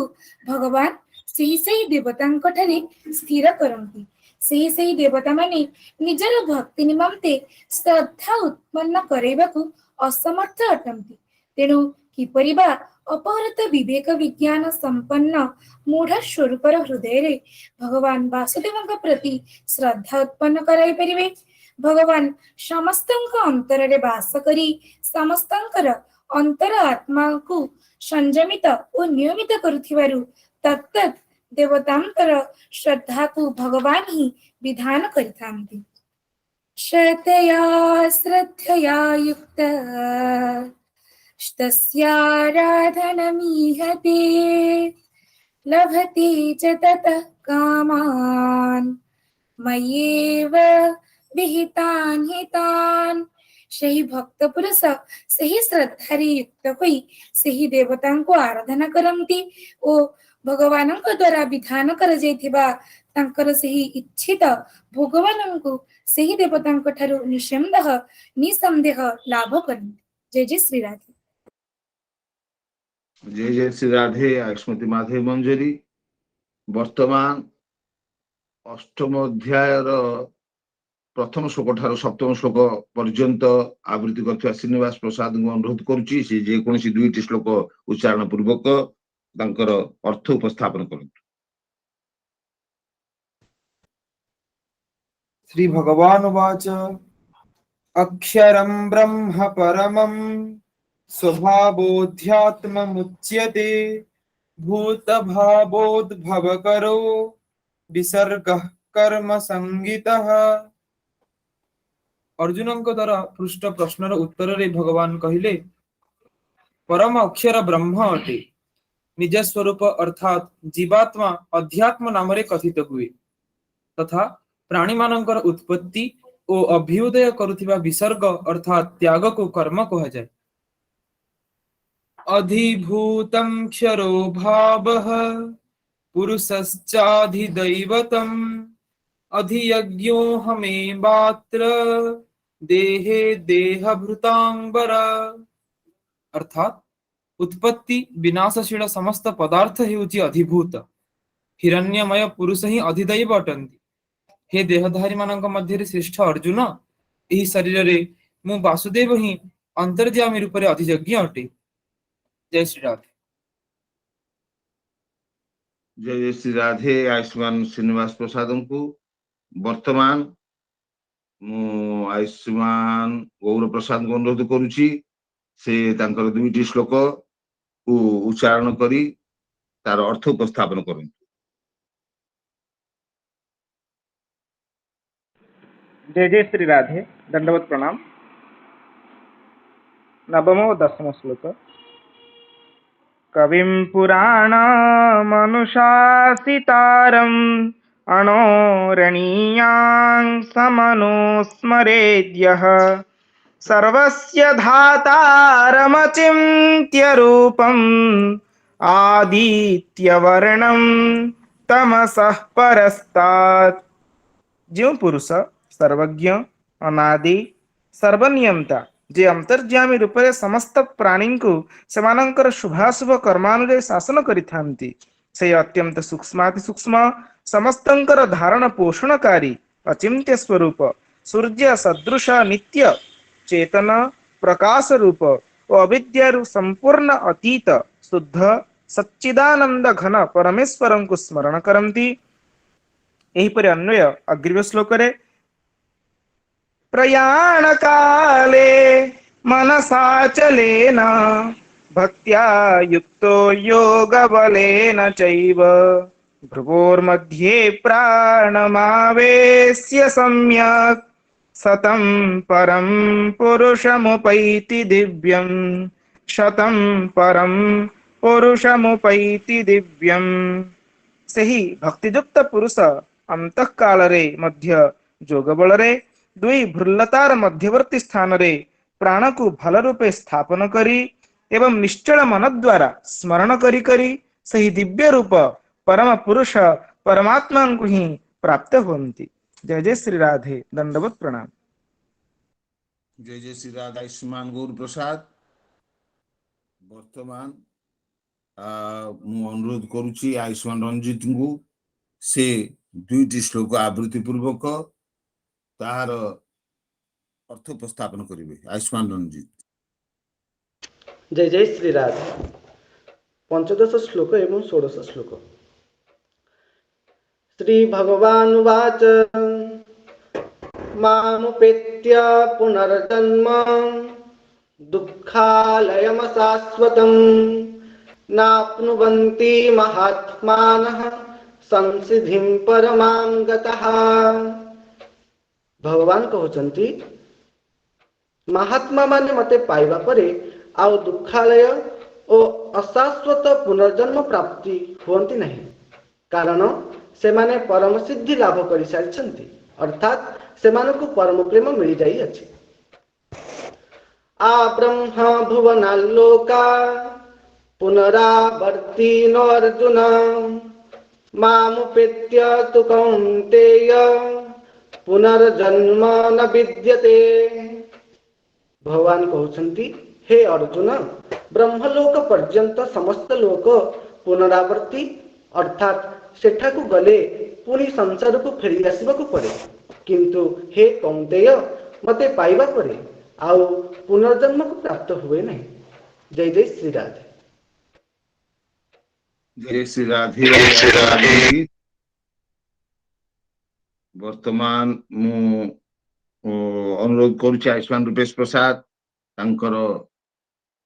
ଭଗବାନ ସେହି ଦେବତାଙ୍କ ଠାରେ ସ୍ଥିର କରନ୍ତି। ସେହି ଦେବତାମାନେ ନିଜର ଭକ୍ତି ନିମନ୍ତେ ଶ୍ରଦ୍ଧା ଉତ୍ପନ୍ନ କରାଇବାକୁ ଅସମର୍ଥ ଅଟନ୍ତି। ତେଣୁ କିପରି ବା ଅପହୃତ ବିବେକ ବିଜ୍ଞାନ ସମ୍ପନ୍ନ ମୂଢ଼ ସ୍ୱରୂପର ହୃଦୟରେ ଭଗବାନ ବାସୁଦେବଙ୍କ ପ୍ରତି ଶ୍ରଦ୍ଧା ଉତ୍ପନ୍ନ କରାଇ ପାରିବେ? ଭଗବାନ ସମସ୍ତଙ୍କ ଅନ୍ତରରେ ବାସ କରି ସମସ୍ତଙ୍କର ଅନ୍ତର ଆତ୍ମାକୁ ସଂଯମିତ ଓ ନିୟମିତ କରୁଥିବାରୁ ତତ୍ତ ଦେବତାଙ୍କର ଶ୍ରଦ୍ଧାକୁ ଭଗବାନ ହିଁ ବିଧାନ କରିଥାନ୍ତି। ଶ୍ରଦ୍ଧୟା ଶ୍ରଦ୍ଧୟା ଯୁକ୍ତ तस्याराधनमीहते लभते च ततः कामान् मय्येव विहितान् हितान्। ସେହି ଭକ୍ତ ପୁରୁଷ ସେହି ଶ୍ରଦ୍ଧାରେ ଯୁକ୍ତ ହୋଇ ସେହି ଦେବତାଙ୍କୁ ଆରାଧନା କରନ୍ତି ଓ ଭଗବାନଙ୍କ ଦ୍ୱାରା ବିଧାନ କରାଯାଇଥିବା ତାଙ୍କର ସେହି ଇଚ୍ଛିତ ଭଗବାନଙ୍କୁ ସେହି ଦେବତାଙ୍କ ଠାରୁ ନିସନ୍ଦେହ ଲାଭ କରନ୍ତି। ଜୟ ଜୟ ଶ୍ରୀ ରାଧେ। जय जय श्री राधे। स्मृति माधव मंजरी वर्तमान अष्टम अध्याय प्रथम श्लोक ठार सप्तम श्लोक पर्यंत आवृत्ति कर श्रीनिवास प्रसाद को अनुरोध करुच्ची से जेकोसी दुईटी श्लोक उच्चारण पूर्वक तांकर अर्थ उपस्थापन करंतु। श्री भगवान वाच अक्षरं ब्रह्म परमं स्वभावोऽध्यात्ममुच्यते भूतभावोद्भवकरो विसर्गः कर्म संगितः। अर्जुनଙ୍କ द्वारा पृष्ठ प्रश्नर उत्तर रे भगवान कहिले परम अक्षर ब्रह्म अटे निज स्वरूप अर्थात जीवात्मा अध्यात्म नाम रे कथित हुए तथा प्राणी मानकर उत्पत्ति ओ अभ्युदय करुथिबा विसर्ग अर्थात त्याग को कर्म कहा जाए। अधिभूतं क्षरो भावः पुरुषश्चाधिदैवतम् अधियज्ञो हमेवात्र देहे देहभृतांबर। अर्थात उत्पत्ति विनाशशील समस्त पदार्थ हेउची अधिभूत हिरण्यमय पुरुष ही अधिदैव अटंती। हे देहधारी मानक मध्य श्रेष्ठ अर्जुन एही शरीर रे मु वासुदेव ही अंतर्यामी रूप रे अधियज्ञ अटे। जय श्री राधे। जय जय श्री राधे। आयुष्मान श्रीनिवास प्रसाद को वर्तमान मु आयुष्मान गौर प्रसाद को अनुरोध करुच्ची से तांकर दुईटी श्लोक को उच्चारण करी तार अर्थ उपस्थापन करंतु। जय जय श्री राधे। दंडवत प्रणाम। नवम व दशम श्लोक। कविं पुराणमनुशासितारम् अणोरणीयां समनुस्मरेद्यः सर्वस्य धातारमचिन्त्य रूपम् आदित्यवर्णं तमसः परस्तात्। जो पुरुष सर्वज्ञ अनादि सर्वनियंता जे अंतर्यामी रूप से समस्त प्राणी को सेमानंकर शुभाशुभ कर्मानुଯାୟୀ शासन करिथांती से अत्यंत सूक्ष्माति सूक्ष्म समस्तंकर धारण पोषणकारी अचिंत्य स्वरूप सूर्य सदृश नित्य चेतन प्रकाश रूप और अविद्यारु संपूर्ण अतीत शुद्ध सच्चिदानंद घन परमेश्वर को स्मरण करती। एहीपरि अन्वय अग्रिम श्लोक रे प्रयाण काले मनसाचलेन भक्त्या युक्तो योग बलेन चैव भ्रुवोर्मध्ये प्राणमावेश्य सम्यक् सतं परं पुरुषमुपैति दिव्यं शतं परं पुरुषमुपैति दिव्यं। सही भक्तियुक्त पुरुष अंतःकाल रे मध्य जोग बल रे दुई भ्रुलतार मध्यवर्ती स्थान रे प्राण को भल रूपे स्थापन करी एवं निश्चल मन द्वारा स्मरण करी करी सही दिव्य रूप परम पुरुष परमात्मा को ही प्राप्त होती। जय जय श्री राधे। दंडवत प्रणाम। जय जय श्री राधा। आयुष्मान गौर प्रसाद वर्तमान मु अनुरोध करुच्ची आयुष्मान रंजित को से दुईटी श्लोक आवृत्ति पूर्वक तार अर्थ उपस्थापन करेंगे। आयुष्मान रंजित। जय जय श्री राधे। पंचदश श्लोक एवं षोडश श्लोक। श्री भगवानुवाच मामुपेत्य पुनर्जन्म दुःखालयमशाश्वतम् नाप्नुवन्ति महात्मानः संसिद्धिं परमां गतः। भगवान कहउचंती महात्मा माने मते पाइबा परे आउ दुःखालय ओ अशाश्वत पुनर्जन्म प्राप्ति हुअन्ति नहीं, कारण सेमाने परम सिद्धि लाभ करि सारिछन्ति, अर्थात सेमानकु परम प्रेम मिली जाई अछि। आ ब्रह्म भुवनाल्लोका पुनरावर्ती नो अर्जुन मामुपेत्य तु कौन्तेय पुनर्जन्म न विद्यते। भगवान कहउछन्ति हे अर्जुन ब्रह्मलोक पर्यंत समस्त लोक पुनरावर्ती अर्थात सेठाकु गले पुनी संसार को फेरी आसबाकू पड़े, किंतु हे कौन्तेय मते पाइबा परे आउ पुनर्जन्म को प्राप्त हुए नहीं। जय जय श्री राधे। जय श्री राधे। वर्तमान मु अनुरोध करुछि आयुष्मान रूपेश प्रसाद तांकर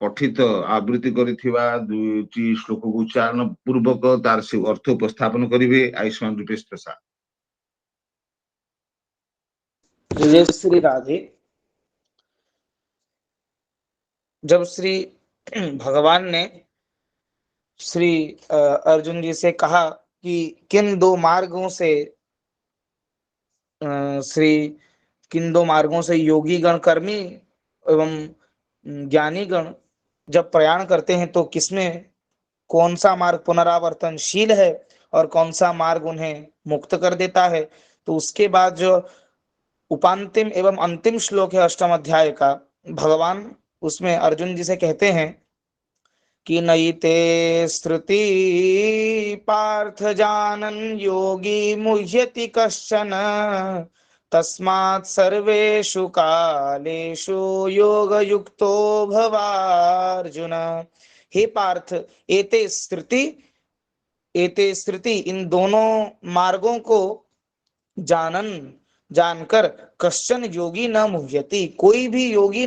पठित आवृत्ति करिथिबा दुईटी श्लोक को उच्चारण पूर्वक तार से अर्थ उपस्थापन करिवे। आयुष्मान रूपेश प्रसाद। जय श्री राधे। जब श्री भगवान ने श्री अर्जुन जी से कहा कि किन दो मार्गों से योगी गण कर्मी एवं ज्ञानी गण जब प्रयाण करते हैं तो किसमें कौन सा मार्ग पुनरावर्तनशील है और कौन सा मार्ग उन्हें मुक्त कर देता है, तो उसके बाद जो उपांतिम एवं अंतिम श्लोक है अष्टम अध्याय का, भगवान उसमें अर्जुन जी से कहते हैं कि नयिते श्रुति पार्थ जानन योगी मुह्यति कश्चन तस्मात् सर्वेषु कालेषु योग युक्तो भवार्जुन। हे पार्थ एते श्रुति इन दोनों मार्गों को जानकर कश्चन योगी न मुह्यति, कोई भी योगी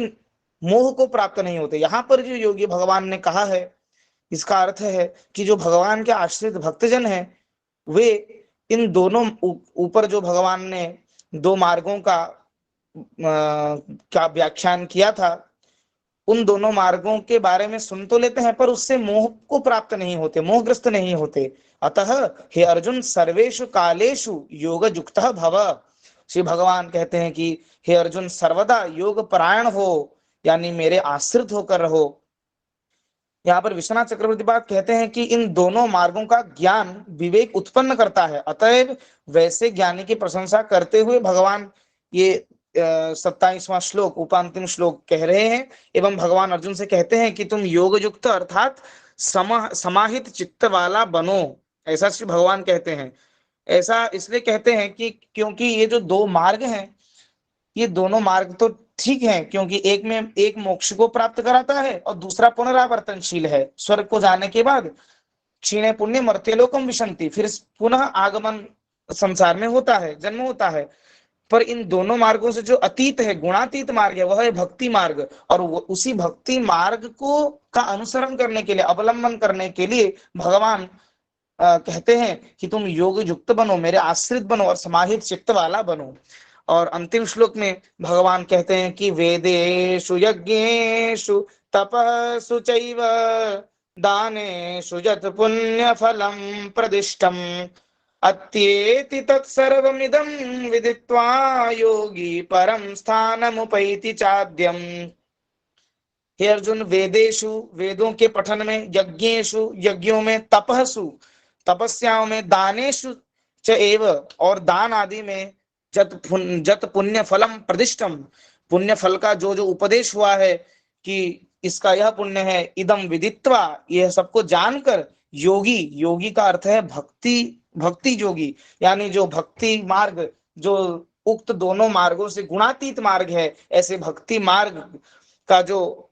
मोह को प्राप्त नहीं होते। यहाँ पर जो योगी भगवान ने कहा है इसका अर्थ है कि जो भगवान के आश्रित भक्तजन हैं वे इन दोनों ऊपर जो भगवान ने दो मार्गों का व्याख्यान किया था उन दोनों मार्गों के बारे में सुन तो लेते हैं पर उससे मोह को प्राप्त नहीं होते, मोहग्रस्त नहीं होते। अतः हे अर्जुन सर्वेषु कालेषु योग युक्तः भव। श्री भगवान कहते हैं कि हे अर्जुन सर्वदा योग परायण हो, यानी मेरे आश्रित होकर रहो। यहाँ पर विश्वनाथ चक्रवर्ती बात कहते हैं कि इन दोनों मार्गों का ज्ञान विवेक उत्पन्न करता है, अतएव वैसे ज्ञानी की प्रशंसा करते हुए भगवान ये 27वां श्लोक उपांतिम श्लोक कह रहे हैं एवं भगवान अर्जुन से कहते हैं कि तुम योग युक्त अर्थात समाहित चित्त वाला बनो, ऐसा श्री भगवान कहते हैं। ऐसा इसलिए कहते हैं कि क्योंकि ये जो दो मार्ग हैं ये दोनों मार्ग तो ठीक है, क्योंकि एक में एक मोक्ष को प्राप्त कराता है और दूसरा पुनरावर्तनशील है। स्वर्ग को जाने के बाद क्षीणे पुण्य मर्त्य लोकम विशंति, फिर पुनः आगमन संसार में होता है, जन्म होता है। पर इन दोनों मार्गों से जो अतीत है, गुणातीत मार्ग है, वह है भक्ति मार्ग, और उसी भक्ति मार्ग को का अनुसरण करने के लिए, अवलंबन करने के लिए भगवान कहते हैं कि तुम योग युक्त बनो, मेरे आश्रित बनो और समाहित चित्त वाला बनो। और अंतिम श्लोक में भगवान कहते हैं कि वेदेषु यज्ञेषु तपस्सु चैव दानेषु यत् पुण्य फलम प्रदिष्टम अत्येति तत्सर्वमिदं विदित्वा योगी परम स्थानमुपैति चाद्यम। हे अर्जुन वेदेषु वेदों के पठन में, यज्ञेषु यज्ञों में, तपस्सु तपस्याओं में, दानेषु च एव और दान आदि में, जत पुण्य फलम प्रदिष्टम पुण्य फल का जो जो उपदेश हुआ है कि इसका यह पुण्य है, इदम विदित्वा यह सबको जानकर योगी, योगी का अर्थ है भक्ति योगी, यानी जो भक्ति मार्ग जो उक्त दोनों मार्गों से गुणातीत मार्ग है, ऐसे भक्ति मार्ग का जो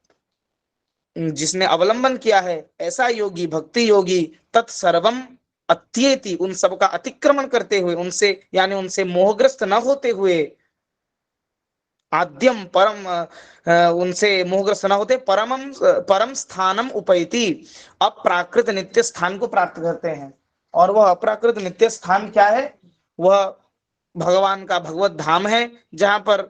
जिसने अवलंबन किया है ऐसा योगी, भक्ति योगी तत्सर्वम अत्येति उन सब का अतिक्रमण करते हुए, उनसे यानी उनसे मोहग्रस्त न होते हुए, आद्यम परम उनसे मोहग्रस्त न होते, परम स्थानम उपैति अप्राकृत नित्य स्थान को प्राप्त करते हैं। और वह अप्राकृत नित्य स्थान क्या है? वह भगवान का भगवत धाम है, जहां पर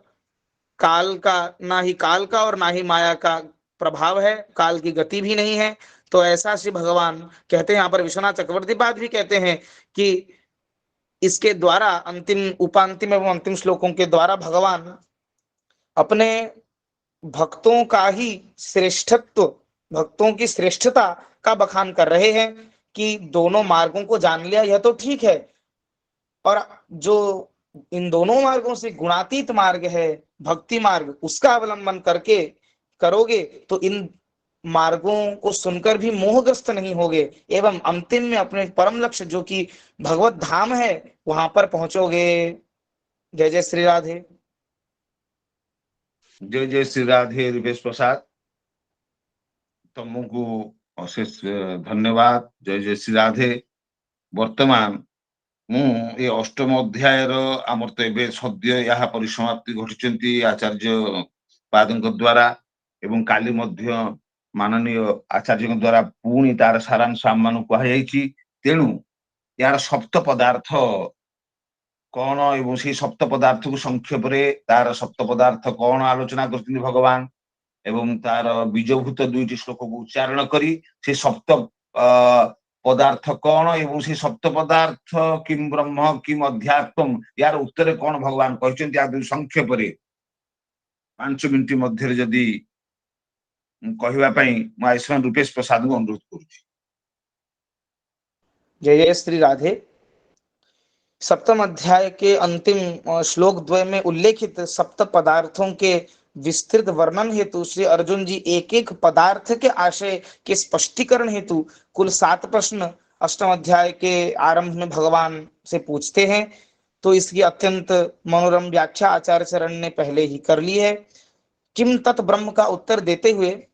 काल का ना ही काल का और ना ही माया का प्रभाव है, काल की गति भी नहीं है। तो ऐसा श्री भगवान कहते हैं। यहाँ पर विश्वनाथ चक्रवर्ती बात भी कहते हैं कि इसके द्वारा अंतिम उपांतिम एवं अंतिम श्लोकों के द्वारा भगवान अपने भक्तों का ही श्रेष्ठत्व, भक्तों की श्रेष्ठता का बखान कर रहे हैं कि दोनों मार्गों को जान लिया यह तो ठीक है, और जो इन दोनों मार्गों से गुणातीत मार्ग है भक्ति मार्ग, उसका अवलंबन करके करोगे तो इन मार्गों को सुनकर भी मोहग्रस्त नहीं होगे एवं अंतिम में अपने परम लक्ष्य जो कि भगवत धाम है वहां पर पहुंचोगे। जय जय श्री राधे। जय जय श्री राधे। रिवेश प्रसाद तुमको अशेष धन्यवाद। जय जय श्री राधे। वर्तमान ମୁଁ ଏ ଅଷ୍ଟମ ଅଧ୍ୟାୟର ଆମର ତ ଏବେ ସଦ୍ୟ ଏହା ପରିସମାପ୍ତି ଘଟିଛନ୍ତି ଆଚାର୍ଯ୍ୟ ପାଦଙ୍କ ଦ୍ୱାରା, ଏବଂ କାଲି ମଧ୍ୟ ମାନନୀୟ ଆଚାର୍ଯ୍ୟଙ୍କ ଦ୍ୱାରା ପୁଣି ତାର ସାରାଂଶ ଆମମାନଙ୍କୁ କୁହାଯାଇଛି। ତେଣୁ ଏହାର ସପ୍ତ ପଦାର୍ଥ କଣ ଏବଂ ସେଇ ସପ୍ତ ପଦାର୍ଥକୁ ସଂକ୍ଷେପରେ ତାର ସପ୍ତ ପଦାର୍ଥ କଣ ଆଲୋଚନା କରୁଛନ୍ତି ଭଗବାନ, ଏବଂ ତାର ବୀଜଭୂତ ଦୁଇଟି ଶ୍ଲୋକକୁ ଉଚ୍ଚାରଣ କରି ସେ ସପ୍ତ ପଦାର୍ଥ କଣ ଏବଂ ସେ ସପ୍ତ ପଦାର୍ଥ କିମ୍ ବ୍ରହ୍ମ କିମ୍ ଅଧ୍ୟାତ୍ମ, ୟାର ଉତ୍ତରେ କଣ ଭଗବାନ କହିଛନ୍ତି ୟା ସଂକ୍ଷେପରେ 5 ମିନିଟ ମଧ୍ୟରେ ଯଦି କହିବା ପାଇଁ ମୁଁ ଆୟୁଷ୍ମାନ ରୂପେଶ ପ୍ରସାଦଙ୍କୁ ଅନୁରୋଧ କରୁଛି। जय जय श्री राधे। सप्तम अध्याय के अंतिम श्लोक द्वय में उल्लेखित सप्त पदार्थों के विस्तृत वर्णन हेतु श्री अर्जुन जी एक एक पदार्थ के आशय के स्पष्टीकरण हेतु कुल 7 प्रश्न अष्टम अध्याय के आरंभ में भगवान से पूछते हैं। तो इसकी अत्यंत मनोरम व्याख्या आचार्य चरण ने पहले ही कर ली है। किम तत् ब्रह्म का उत्तर देते हुए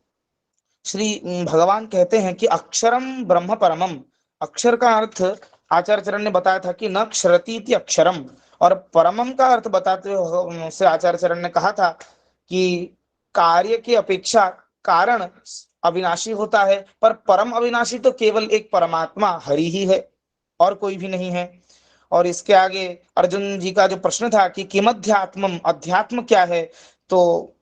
श्री भगवान कहते हैं कि अक्षरम ब्रह्म परमम। अक्षर का अर्थ आचार्य चरण ने बताया था कि न क्षरति इति अक्षरम, और परमम का अर्थ बताते हुए से आचार्य चरण ने कहा था कि कार्य की अपेक्षा कारण अविनाशी होता है, पर परम अविनाशी तो केवल एक परमात्मा हरि ही है और कोई भी नहीं है। और इसके आगे अर्जुन जी का जो प्रश्न था कि किमध्यात्मम, अध्यात्म क्या है, तो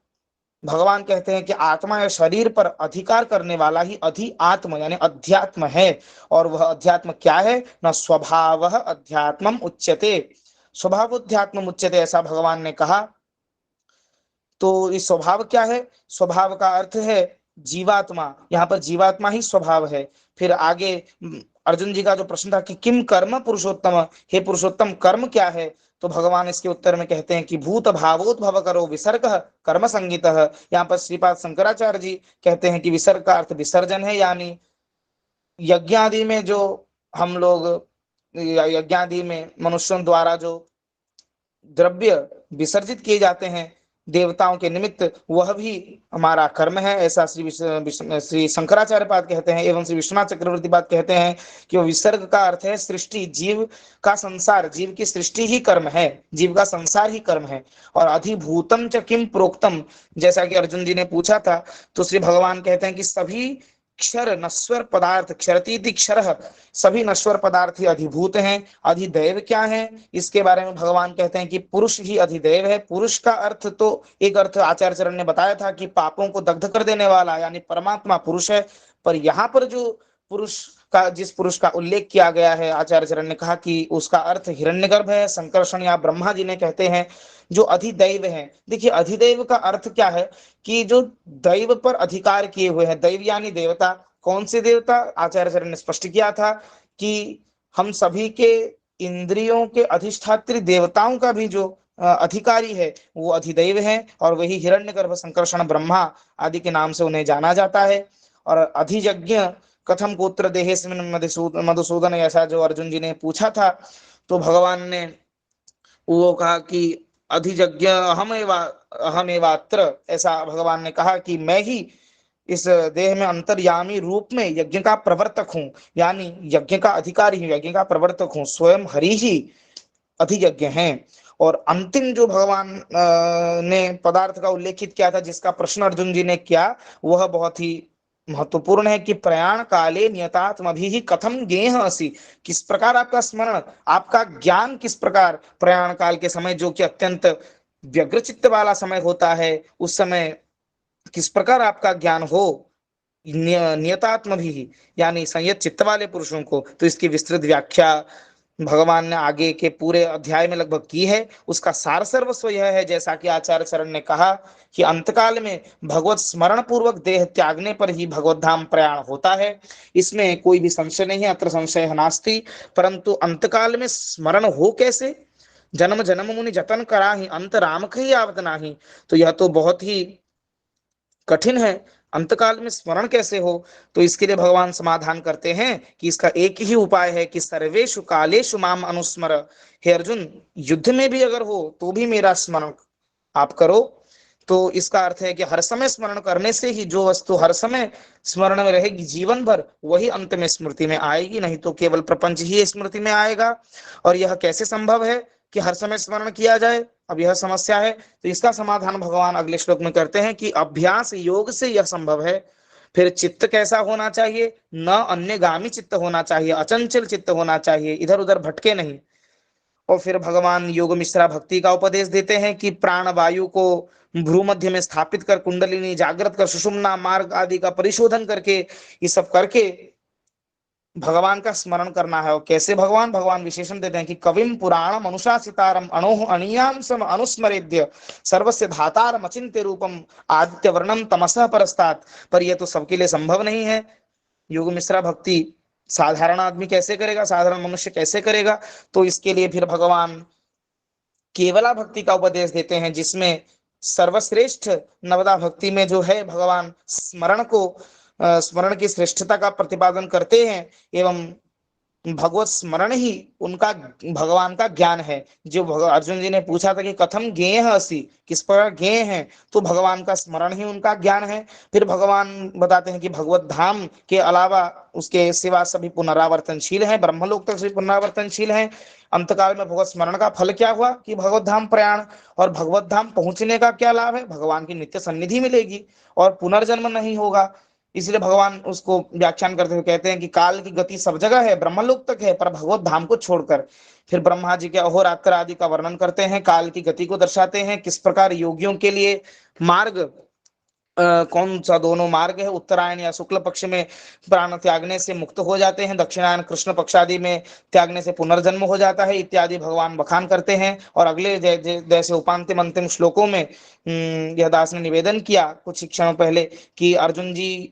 भगवान कहते हैं कि आत्मा या शरीर पर अधिकार करने वाला ही अधि आत्म यानी अध्यात्म है। और वह अध्यात्म क्या है, न स्वभाव अध्यात्मम उच्यते, स्वभाव अध्यात्मम उच्यते, ऐसा भगवान ने कहा। तो इस स्वभाव क्या है, स्वभाव का अर्थ है जीवात्मा, यहाँ पर जीवात्मा ही स्वभाव है। फिर आगे अर्जुन जी का जो प्रश्न था कि किम कर्म पुरुषोत्तम, हे पुरुषोत्तम कर्म क्या है, तो भगवान इसके उत्तर में कहते हैं कि भूत भावोद्भव करो विसर्ग कर्म संगीत। यहाँ पर श्रीपाद शंकराचार्य जी कहते हैं कि विसर्ग का अर्थ विसर्जन है, यानी यज्ञ आदि में जो हम लोग यज्ञादि में मनुष्यों द्वारा जो द्रव्य विसर्जित किए जाते हैं देवताओं के निमित्त, वह भी हमारा कर्म है, ऐसा श्री शंकराचार्य पाद कहते हैं। एवं श्री विश्वनाथ चक्रवर्ती पाद कहते हैं कि विसर्ग का अर्थ है सृष्टि, जीव का संसार, जीव की सृष्टि ही कर्म है, जीव का संसार ही कर्म है। और अधिभूतम च किम प्रोक्तम, जैसा कि अर्जुन जी ने पूछा था, तो श्री भगवान कहते हैं कि सभी क्षर नश्वर पदार्थ, क्षरतीति क्षर, सभी नश्वर पदार्थ ही अधिभूत हैं। अधिदैव क्या है, इसके बारे में भगवान कहते हैं कि पुरुष ही अधिदैव है। पुरुष का अर्थ तो एक अर्थ आचार्य चरण ने बताया था कि पापों को दग्ध कर देने वाला यानी परमात्मा पुरुष है, पर यहाँ पर जो पुरुष का, जिस पुरुष का उल्लेख किया गया है, आचार्य चरण ने कहा कि उसका अर्थ हिरण्यगर्भ है। संकर्षण या ब्रह्मा जी ने कहते हैं जो अधिदैव है। देखिए अधिदैव का अर्थ क्या है कि जो दैव पर अधिकार किए हुए हैं, दैव यानी देवता। कौन से देवता, आचार्य चरण ने स्पष्ट किया था कि हम सभी के इंद्रियों के अधिष्ठात्री देवताओं का भी जो अधिकारी है वो अधिदैव है, और वही हिरण्यगर्भ, संकर्षण, ब्रह्मा आदि के नाम से उन्हें जाना जाता है। और अधियज्ञ कथम पुत्र देहेस्मिन् मधुसूदन, ऐसा जो अर्जुन जी ने पूछा था, तो भगवान ने वो कहा कि अधियज्ञ अहमेवात्र, ऐसा भगवान ने कहा कि मैं ही इस देह में अंतर्यामी रूप में यज्ञ का प्रवर्तक हूँ, यानी यज्ञ का अधिकारी हूँ, यज्ञ का प्रवर्तक हूँ, स्वयं हरि ही अधियज्ञ हैं। और अंतिम जो भगवान ने पदार्थ का उल्लेखित किया था, जिसका प्रश्न अर्जुन जी ने किया, वह बहुत ही महत्वपूर्ण है कि प्रयाण काले नियतात्मभि ही कथम ज्ञेह असि, किस प्रकार आपका स्मरण, आपका ज्ञान किस प्रकार प्रयाण काल के समय, जो कि अत्यंत व्यग्रचित्त वाला समय होता है, उस समय किस प्रकार आपका ज्ञान हो नियतात्मभि यानी संयत चित्त वाले पुरुषों को। तो इसकी विस्तृत व्याख्या भगवान ने आगे के पूरे अध्याय में लगभग की है, उसका सार सर्वस्व यह है, जैसा कि आचार्य चरण ने कहा कि अंतकाल में भगवत स्मरण पूर्वक देह त्यागने पर ही भगवत धाम प्रयाण होता है। इसमें कोई भी संशय नहीं है, अत्र संशय नास्ति। परंतु अंतकाल में स्मरण हो कैसे? जन्म जन्म मुनि जतन करा ही अंत राम कही आवत नाही। तो यह तो बहुत ही कठिन है, अंतकाल में स्मरण कैसे हो? तो इसके लिए भगवान समाधान करते हैं कि इसका एक ही उपाय है कि सर्वेषु कालेषु माम अनुस्मर। हे अर्जुन, युद्ध में भी अगर हो तो भी मेरा स्मरण आप करो। तो इसका अर्थ है कि हर समय स्मरण करने से ही जो वस्तु हर समय स्मरण में रहेगी जीवन भर, वही अंत में स्मृति में आएगी, नहीं तो केवल प्रपंच ही स्मृति में आएगा। और यह कैसे संभव है कि हर समय स्मरण किया जाए? अब यह समस्या है, तो इसका समाधान भगवान अगले श्लोक में करते हैं कि अभ्यास योग से यह संभव है। फिर चित्त कैसा होना चाहिए? न अन्यगामी चित्त होना चाहिए, अचंचल चित्त होना चाहिए, इधर उधर भटके नहीं। और फिर भगवान योग मिश्रा भक्ति का उपदेश देते हैं कि प्राण वायु को भ्रू मध्य में स्थापित कर, कुंडलिनी जागृत कर, सुषुम्ना मार्ग आदि का परिशोधन करके, ये सब करके भगवान का स्मरण करना है। और कैसे भगवान विशेषण देते हैं कि कविम पुराणम अनुशासितारम अणोह अणियाम सम अनुस्मरेद्य सर्वस्य धातारम अचिंत्य रूपम आदित्य वर्णम तमसः परस्तात्। पर यह तो सबके लिए संभव नहीं है। योग मिश्रा भक्ति साधारण आदमी कैसे करेगा, साधारण मनुष्य कैसे करेगा? तो इसके लिए फिर भगवान केवला भक्ति का उपदेश देते हैं, जिसमें सर्वश्रेष्ठ नवदा भक्ति में जो है भगवान स्मरण की श्रेष्ठता का प्रतिपादन करते हैं। एवं भगवत स्मरण ही उनका भगवान का ज्ञान है। जो अर्जुन जी ने पूछा था कि कथम ज्ञेय असि, किस पर ज्ञेय है, तो भगवान का स्मरण ही उनका ज्ञान है। फिर भगवान बताते हैं कि भगवत धाम के अलावा उसके सिवा सभी पुनरावर्तनशील हैं, ब्रह्मलोक तक सभी पुनरावर्तनशील हैं। अंतकाल में भगवत स्मरण का फल क्या हुआ कि भगवत धाम प्रयाण। और भगवत धाम पहुंचने का क्या लाभ है? भगवान की नित्य सन्निधि मिलेगी और पुनर्जन्म नहीं होगा। इसलिए भगवान उसको व्याख्यान करते हुए कहते हैं कि काल की गति सब जगह है, ब्रह्मलोक तक है, पर भगवत धाम को छोड़कर। फिर ब्रह्मा जी के अहोरात्र आदि का वर्णन करते हैं, काल की गति को दर्शाते हैं, किस प्रकार योगियों के लिए मार्ग कौन सा दोनों मार्ग है, उत्तरायण या शुक्ल पक्ष में प्राण त्यागने से मुक्त हो जाते हैं, दक्षिणायन कृष्ण पक्ष आदि में त्यागने से पुनर्जन्म हो जाता है, इत्यादि भगवान बखान करते हैं। और अगले जैसे उपांतिम अंतिम श्लोकों में यह दास ने निवेदन किया कुछ क्षणों पहले कि अर्जुन जी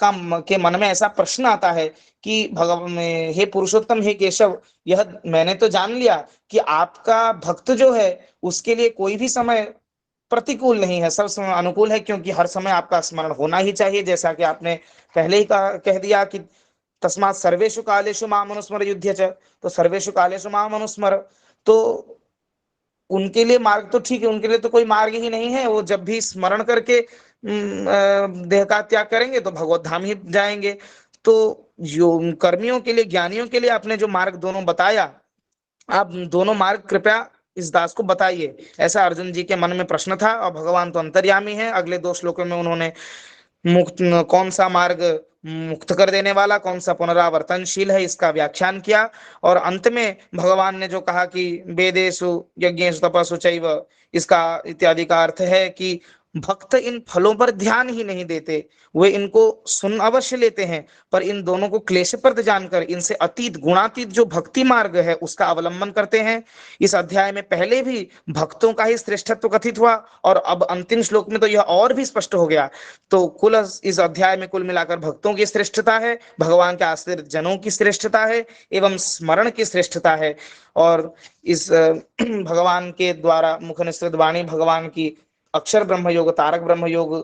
के मन में ऐसा प्रश्न आता है कि भगवान, हे पुरुषोत्तम, हे केशव, यह मैंने तो जान लिया कि आपका भक्त जो है उसके लिए कोई भी समय प्रतिकूल नहीं है, सब समय अनुकूल है, क्योंकि हर समय आपका स्मरण होना ही चाहिए। जैसा कि आपने पहले ही कह दिया कि तस्मात् सर्वेषु कालेषु माम अनुस्मर युध्य च, तो सर्वेषु कालेषु माम अनुस्मर, तो उनके लिए मार्ग तो ठीक है, उनके लिए तो कोई मार्ग ही नहीं है। वो जब भी स्मरण करके देह का त्याग करेंगे तो भगवत धाम ही जाएंगे। तो जो कर्मियों के लिए, ज्ञानियों के लिए आपने जो मार्ग दोनों बताया, आप दोनों मार्ग कृपया इस दास को बताइए। ऐसा अर्जुन जी के मन में प्रश्न था। और भगवान तो अंतर्यामी है, अगले 2 श्लोकों में उन्होंने कौन सा मार्ग मुक्त कर देने वाला, कौन सा पुनरावर्तनशील है, इसका व्याख्यान किया। और अंत में भगवान ने जो कहा कि वेदेषु यज्ञेषु तपस्सु चैव, इसका इत्यादि का अर्थ है कि भक्त इन फलों पर ध्यान ही नहीं देते, वे इनको सुन अवश्य लेते हैं, पर इन दोनों को क्लेशप्रद जानकर इनसे अतीत गुणातीत जो भक्ति मार्ग है उसका अवलंबन करते हैं। इस अध्याय में पहले भी भक्तों का ही श्रेष्ठत्व कथित हुआ, और अब अंतिम श्लोक में तो यह और भी स्पष्ट हो गया। तो कुल इस अध्याय में कुल मिलाकर भक्तों की श्रेष्ठता है, भगवान के आश्रित जनों की श्रेष्ठता है, एवं स्मरण की श्रेष्ठता है। और इस भगवान के द्वारा मुख निसृत वाणी भगवान की अक्षर ब्रह्म योग, तारक ब्रह्म योग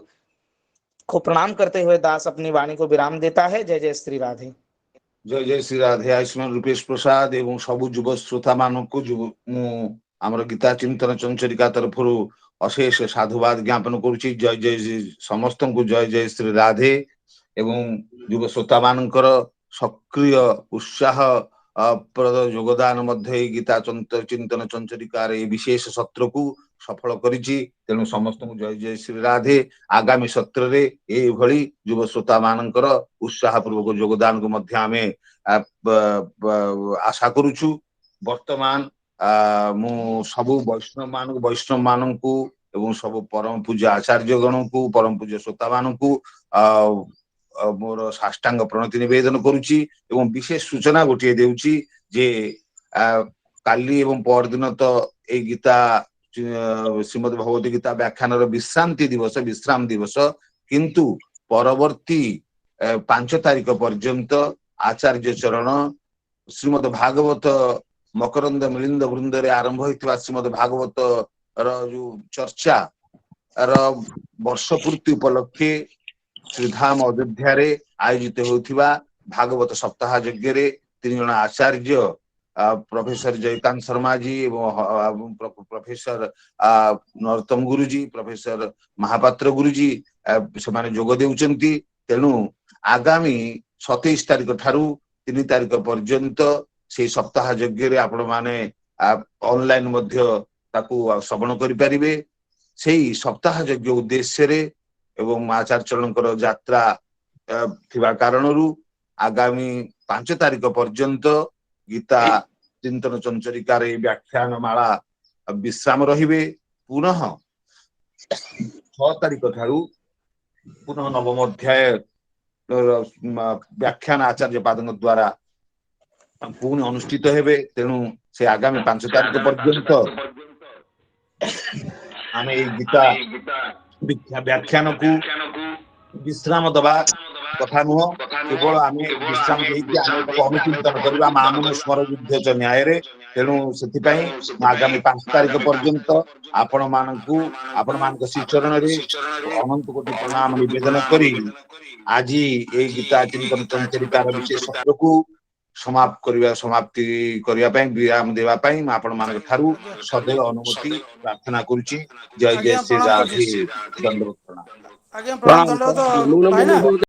को प्रणाम करते हुए दास अपनी वाणी को विराम देता है। जय जय श्री राधे। जय जय श्री राधे। आयुष्मान रूपेश प्रसाद एवं सबु युव श्रोता मानक आमर गीता चिंतन चंचरिका तरफ अशेष साधुवाद ज्ञापन करुछि। जय जय समस्त को जय जय श्री राधे। एवं युव श्रोता मानकर सक्रिय उत्साह प्रद योगदान मध्य गीता चिंतन चंचरिकार विशेष सत्र को सफल करिछि। तेणु समस्त को जय जय श्री राधे। आगामी सत्र रे ए भली युव श्रोता मानकर उत्साह पूर्वक योगदान को मध्य आमे आशा करूछु। वर्तमान मु सबु वैष्णव मान को एवं सब परम पूज्य आचार्य गण को, परम पूज्य श्रोता मान को मोर साष्टांग प्रणति निवेदन करुछि। एवं विशेष सूचना गोटे देउछि जे କାଲି ଏବଂ ପରଦିନ ତ ଏଇ ଗୀତା ଶ୍ରୀମଦ ଭଗବତୀ ଗୀତା ବ୍ୟାଖ୍ୟାନର ବିଶ୍ରାମ ଦିବସ କିନ୍ତୁ ପରବର୍ତ୍ତୀ 5 ତାରିଖ ପର୍ଯ୍ୟନ୍ତ ଆଚାର୍ଯ୍ୟ ଚରଣ ଶ୍ରୀମଦ ଭାଗବତ ମକରନ୍ଦ ମିଳିନ୍ଦ ବୃନ୍ଦରେ ଆରମ୍ଭ ହୋଇଥିବା ଶ୍ରୀମଦ ଭାଗବତ ର ଯୋଉ ଚର୍ଚ୍ଚା ର ବର୍ଷ ପୂର୍ତ୍ତି ଉପଲକ୍ଷେ ଶ୍ରୀଧାମ ଅଯୋଧ୍ୟାରେ ଆୟୋଜିତ ହେଉଥିବା ଭାଗବତ ସପ୍ତାହ ଯଜ୍ଞରେ 3 ଜଣ ଆଚାର୍ଯ୍ୟ प्रोफेसर जयकांत शर्मा जी एवं प्रोफेसर नरोत्तम गुरुजी प्रोफेसर महापात्र गुरुजी से जोग देउचंती तेणु आगामी 27 तारिख ठारू 3 तारिख पर्यंत से सप्ताह यज्ञ रे आपण माने ऑनलाइन मध्य ताकू श्रवण करि परिबे सेही सप्ताह यज्ञ उद्देश्य रे एवं आचार्य चरणकर यात्रा थिबा कारणरू आगामी 5 तारिख पर्यंत गीता चिंतन चंचरिकार व्याख्यान माला विश्राम रहिबे पुनः 6 तारिख ठारू पुनः नवम अध्याय व्याख्यान आचार्य पादन द्वारा पुनः अनुष्ठित हेबे तेणु से आगामी 5 तारिख पर्यंत आमे गीता व्याख्यान को विश्राम दबा कथा नुह केवल आम विश्राम अनुचिंतन करवा मामून स्मर युद्ध च न्याय तेणु से आगामी 5 तारिख पर्यंत आपण मान श्रीचरण अनंत कोटि प्रणाम निवेदन करी आज ये गीता चिंतन चंचरिकार विशेष सत्र को समाप्ति करने विराम देवाई आपण मान ठारू सदैव अनुमति प्रार्थना करुच्ची। जय जय श्री राधे। दंडवत प्रणाम। आज्ञा प्रणाम दंडवत भाई ना।